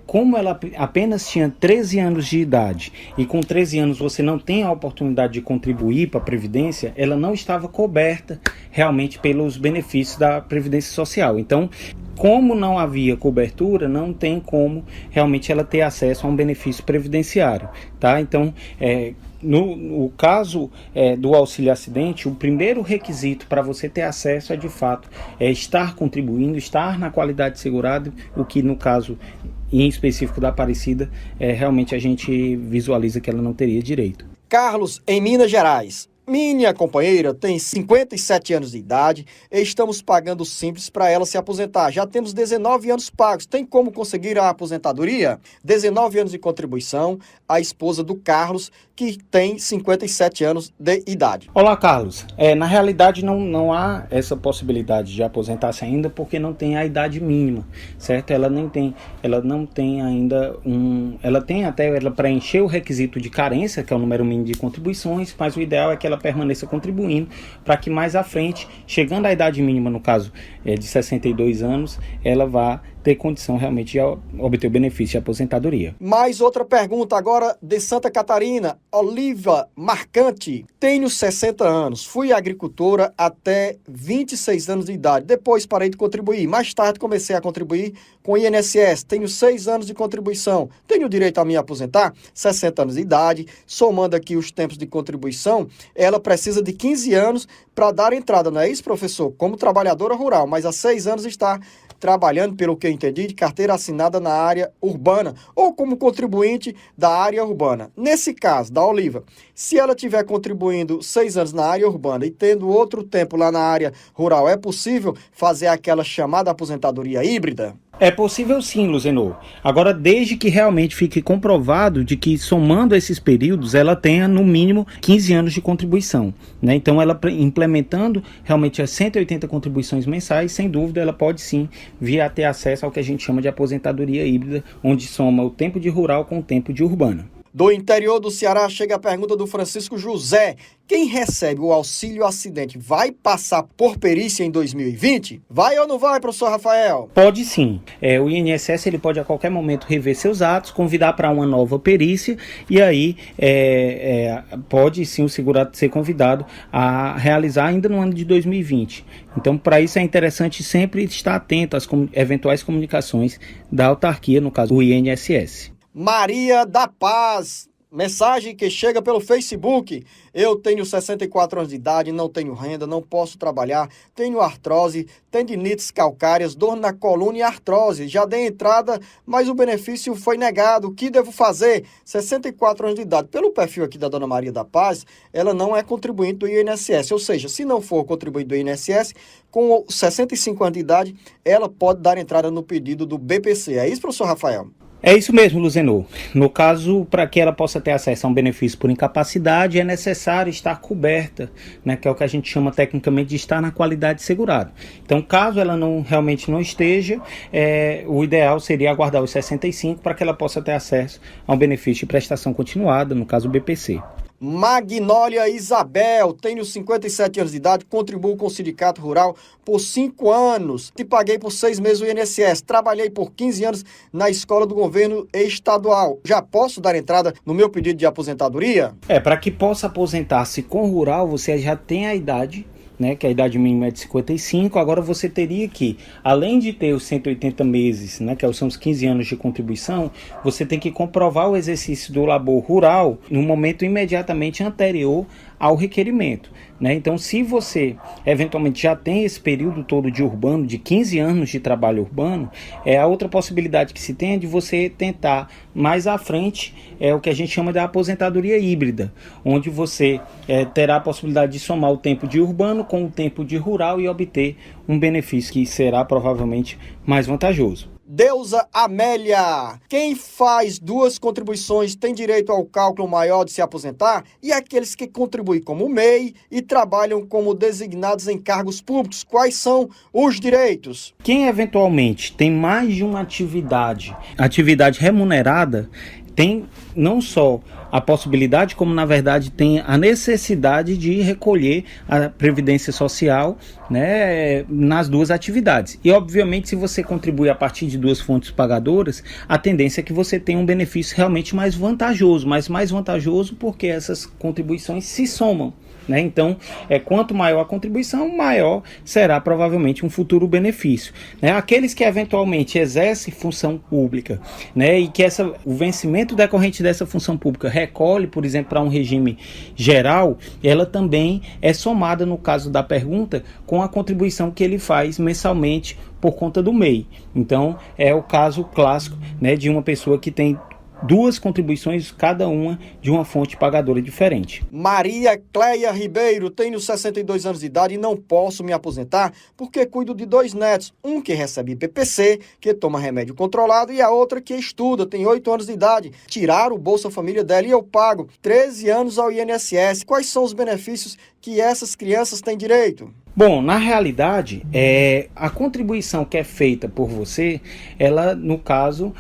como ela apenas tinha 13 anos de idade e com 13 anos você não tem a oportunidade de contribuir para a Previdência, ela não estava coberta realmente pelos benefícios da Previdência Social. Então, como não havia cobertura, não tem como realmente ela ter acesso a um benefício previdenciário, tá? Então, no caso do auxílio acidente, o primeiro requisito para você ter acesso de fato estar contribuindo, estar na qualidade de segurado, o que no caso em específico da Aparecida, realmente a gente visualiza que ela não teria direito. Carlos, em Minas Gerais. Minha companheira tem 57 anos de idade e estamos pagando simples para ela se aposentar. Já temos 19 anos pagos. Tem como conseguir a aposentadoria? 19 anos de contribuição, a esposa do Carlos, que tem 57 anos de idade. Olá, Carlos. Na realidade, não há essa possibilidade de aposentar-se ainda porque não tem a idade mínima, certo? Ela não tem ainda ela preencher o requisito de carência, que é o número mínimo de contribuições, mas o ideal é que ela permaneça contribuindo para que mais à frente, chegando à idade mínima, no caso de 62 anos, ela vá ter condição realmente de obter o benefício de aposentadoria. Mais outra pergunta agora de Santa Catarina. Oliva Marcante. Tenho 60 anos. Fui agricultora até 26 anos de idade. Depois parei de contribuir. Mais tarde comecei a contribuir com o INSS. Tenho 6 anos de contribuição. Tenho direito a me aposentar? 60 anos de idade. Somando aqui os tempos de contribuição, ela precisa de 15 anos para dar entrada, não é isso, professor? Como trabalhadora rural, mas há 6 anos está trabalhando, pelo que eu entendi, de carteira assinada na área urbana ou como contribuinte da área urbana. Nesse caso, da Oliva, se ela estiver contribuindo 6 anos na área urbana e tendo outro tempo lá na área rural, é possível fazer aquela chamada aposentadoria híbrida? É possível sim, Luzenor. Agora, desde que realmente fique comprovado de que, somando esses períodos, ela tenha no mínimo 15 anos de contribuição, né? Então, ela implementando realmente as 180 contribuições mensais, sem dúvida, ela pode sim vir a ter acesso ao que a gente chama de aposentadoria híbrida, onde soma o tempo de rural com o tempo de urbana. Do interior do Ceará chega a pergunta do Francisco José. Quem recebe o auxílio acidente vai passar por perícia em 2020? Vai ou não vai, professor Rafael? Pode sim. O INSS ele pode a qualquer momento rever seus atos, convidar para uma nova perícia e aí pode sim o segurado ser convidado a realizar ainda no ano de 2020. Então, para isso é interessante sempre estar atento às eventuais comunicações da autarquia, no caso o INSS. Maria da Paz, mensagem que chega pelo Facebook. Eu tenho 64 anos de idade, não tenho renda, não posso trabalhar, tenho artrose, tendinites calcárias, dor na coluna e artrose. Já dei entrada, mas o benefício foi negado. O que devo fazer? 64 anos de idade. Pelo perfil aqui da dona Maria da Paz, ela não é contribuinte do INSS. Ou seja, se não for contribuinte do INSS, com 65 anos de idade, ela pode dar entrada no pedido do BPC. É isso, professor Rafael? É isso mesmo, Luzenor. No caso, para que ela possa ter acesso a um benefício por incapacidade, é necessário estar coberta, né, que é o que a gente chama tecnicamente de estar na qualidade segurada. Então, caso ela realmente não esteja, o ideal seria aguardar os 65 para que ela possa ter acesso a um benefício de prestação continuada, no caso o BPC. Magnólia Isabel, tenho 57 anos de idade, contribuo com o Sindicato Rural por 5 anos e paguei por 6 meses o INSS. Trabalhei por 15 anos na escola do governo estadual. Já posso dar entrada no meu pedido de aposentadoria? Para que possa aposentar-se com rural, você já tem a idade, né, que a idade mínima é de 55, agora você teria que, além de ter os 180 meses, né, que são os 15 anos de contribuição, você tem que comprovar o exercício do labor rural no momento imediatamente anterior ao requerimento, né? Então, se você eventualmente já tem esse período todo de urbano, de 15 anos de trabalho urbano, a outra possibilidade que se tem é de você tentar mais à frente, o que a gente chama de aposentadoria híbrida, onde você terá a possibilidade de somar o tempo de urbano com o tempo de rural e obter um benefício que será provavelmente mais vantajoso. Deusa Amélia, quem faz 2 contribuições tem direito ao cálculo maior de se aposentar? E aqueles que contribuem como MEI e trabalham como designados em cargos públicos, quais são os direitos? Quem eventualmente tem mais de uma atividade remunerada, tem não só a possibilidade, como na verdade tem a necessidade de recolher a Previdência Social, né, nas 2 atividades. E obviamente, se você contribui a partir de 2 fontes pagadoras, a tendência é que você tenha um benefício realmente mais vantajoso, mas mais vantajoso porque essas contribuições se somam. Né? Então, quanto maior a contribuição, maior será provavelmente um futuro benefício. Né? Aqueles que eventualmente exercem função pública, né, e que o vencimento decorrente dessa função pública recolhe, por exemplo, para um regime geral, ela também é somada, no caso da pergunta, com a contribuição que ele faz mensalmente por conta do MEI. Então, é o caso clássico, né, de uma pessoa que tem 2 contribuições, cada uma de uma fonte pagadora diferente. Maria Cleia Ribeiro, tenho 62 anos de idade e não posso me aposentar porque cuido de 2 netos, um que recebe PPC, que toma remédio controlado, e a outra que estuda, tem 8 anos de idade. Tiraram o Bolsa Família dela e eu pago 13 anos ao INSS. Quais são os benefícios que essas crianças têm direito? Bom, na realidade, a contribuição que é feita por você, ela, no caso,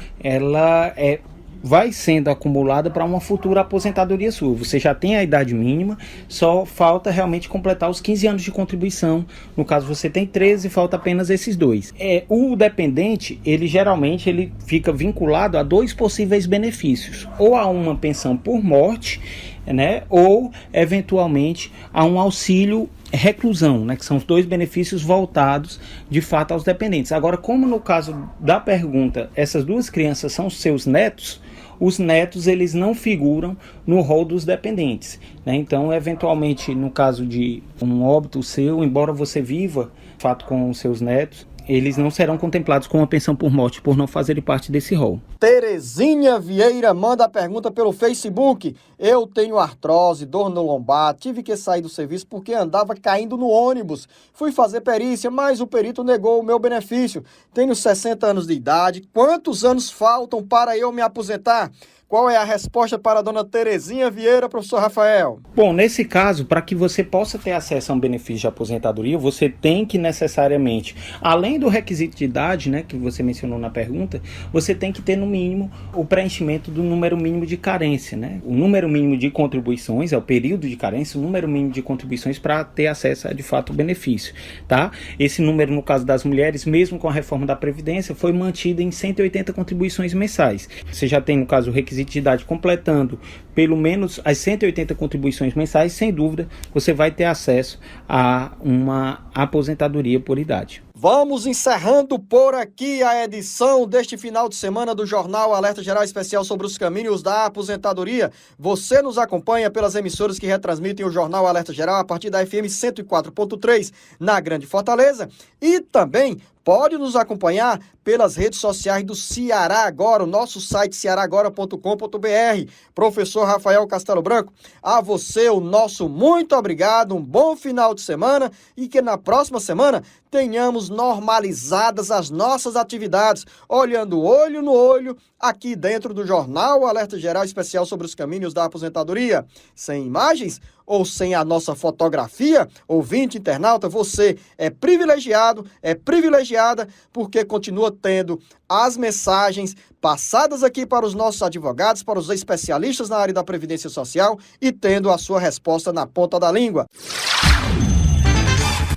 vai sendo acumulada para uma futura aposentadoria sua. Você já tem a idade mínima, só falta realmente completar os 15 anos de contribuição. No caso, você tem 13, falta apenas esses 2. O dependente, ele geralmente fica vinculado a 2 possíveis benefícios, ou a uma pensão por morte, né, ou eventualmente a um auxílio reclusão, né, que são os 2 benefícios voltados de fato aos dependentes. Agora, como no caso da pergunta, essas 2 crianças são seus netos, os netos eles não figuram no rol dos dependentes, né? Então, eventualmente, no caso de um óbito seu, embora você viva de fato com os seus netos, eles não serão contemplados com uma pensão por morte por não fazerem parte desse rol. Terezinha Vieira manda a pergunta pelo Facebook. Eu tenho artrose, dor no lombar, tive que sair do serviço porque andava caindo no ônibus. Fui fazer perícia, mas o perito negou o meu benefício. Tenho 60 anos de idade. Quantos anos faltam para eu me aposentar? Qual é a resposta para a dona Terezinha Vieira, professor Rafael? Bom, nesse caso, para que você possa ter acesso a um benefício de aposentadoria, você tem que necessariamente, além do requisito de idade, né, que você mencionou na pergunta, você tem que ter no mínimo o preenchimento do número mínimo de carência, né? O número mínimo de contribuições, é o período de carência, o número mínimo de contribuições para ter acesso a, de fato, o benefício, tá? Esse número, no caso das mulheres, mesmo com a reforma da Previdência, foi mantido em 180 contribuições mensais. Você já tem, no caso, o requisito de idade completando pelo menos as 180 contribuições mensais, sem dúvida, você vai ter acesso a uma aposentadoria por idade. Vamos encerrando por aqui a edição deste final de semana do Jornal Alerta Geral Especial sobre os caminhos da aposentadoria. Você nos acompanha pelas emissoras que retransmitem o Jornal Alerta Geral a partir da FM 104.3 na Grande Fortaleza e também pode nos acompanhar pelas redes sociais do Ceará Agora, o nosso site cearagora.com.br. Professor Rafael Castelo Branco, a você o nosso muito obrigado, um bom final de semana e que na próxima semana tenhamos normalizadas as nossas atividades, olhando olho no olho, aqui dentro do jornal Alerta Geral Especial sobre os caminhos da aposentadoria. Sem imagens ou sem a nossa fotografia, ouvinte, internauta, você é privilegiado, é privilegiada, porque continua tendo as mensagens passadas aqui para os nossos advogados, para os especialistas na área da Previdência Social e tendo a sua resposta na ponta da língua.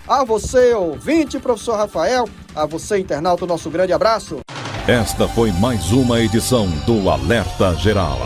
A você, ouvinte, professor Rafael, a você, internauta, o nosso grande abraço. Esta foi mais uma edição do Alerta Geral.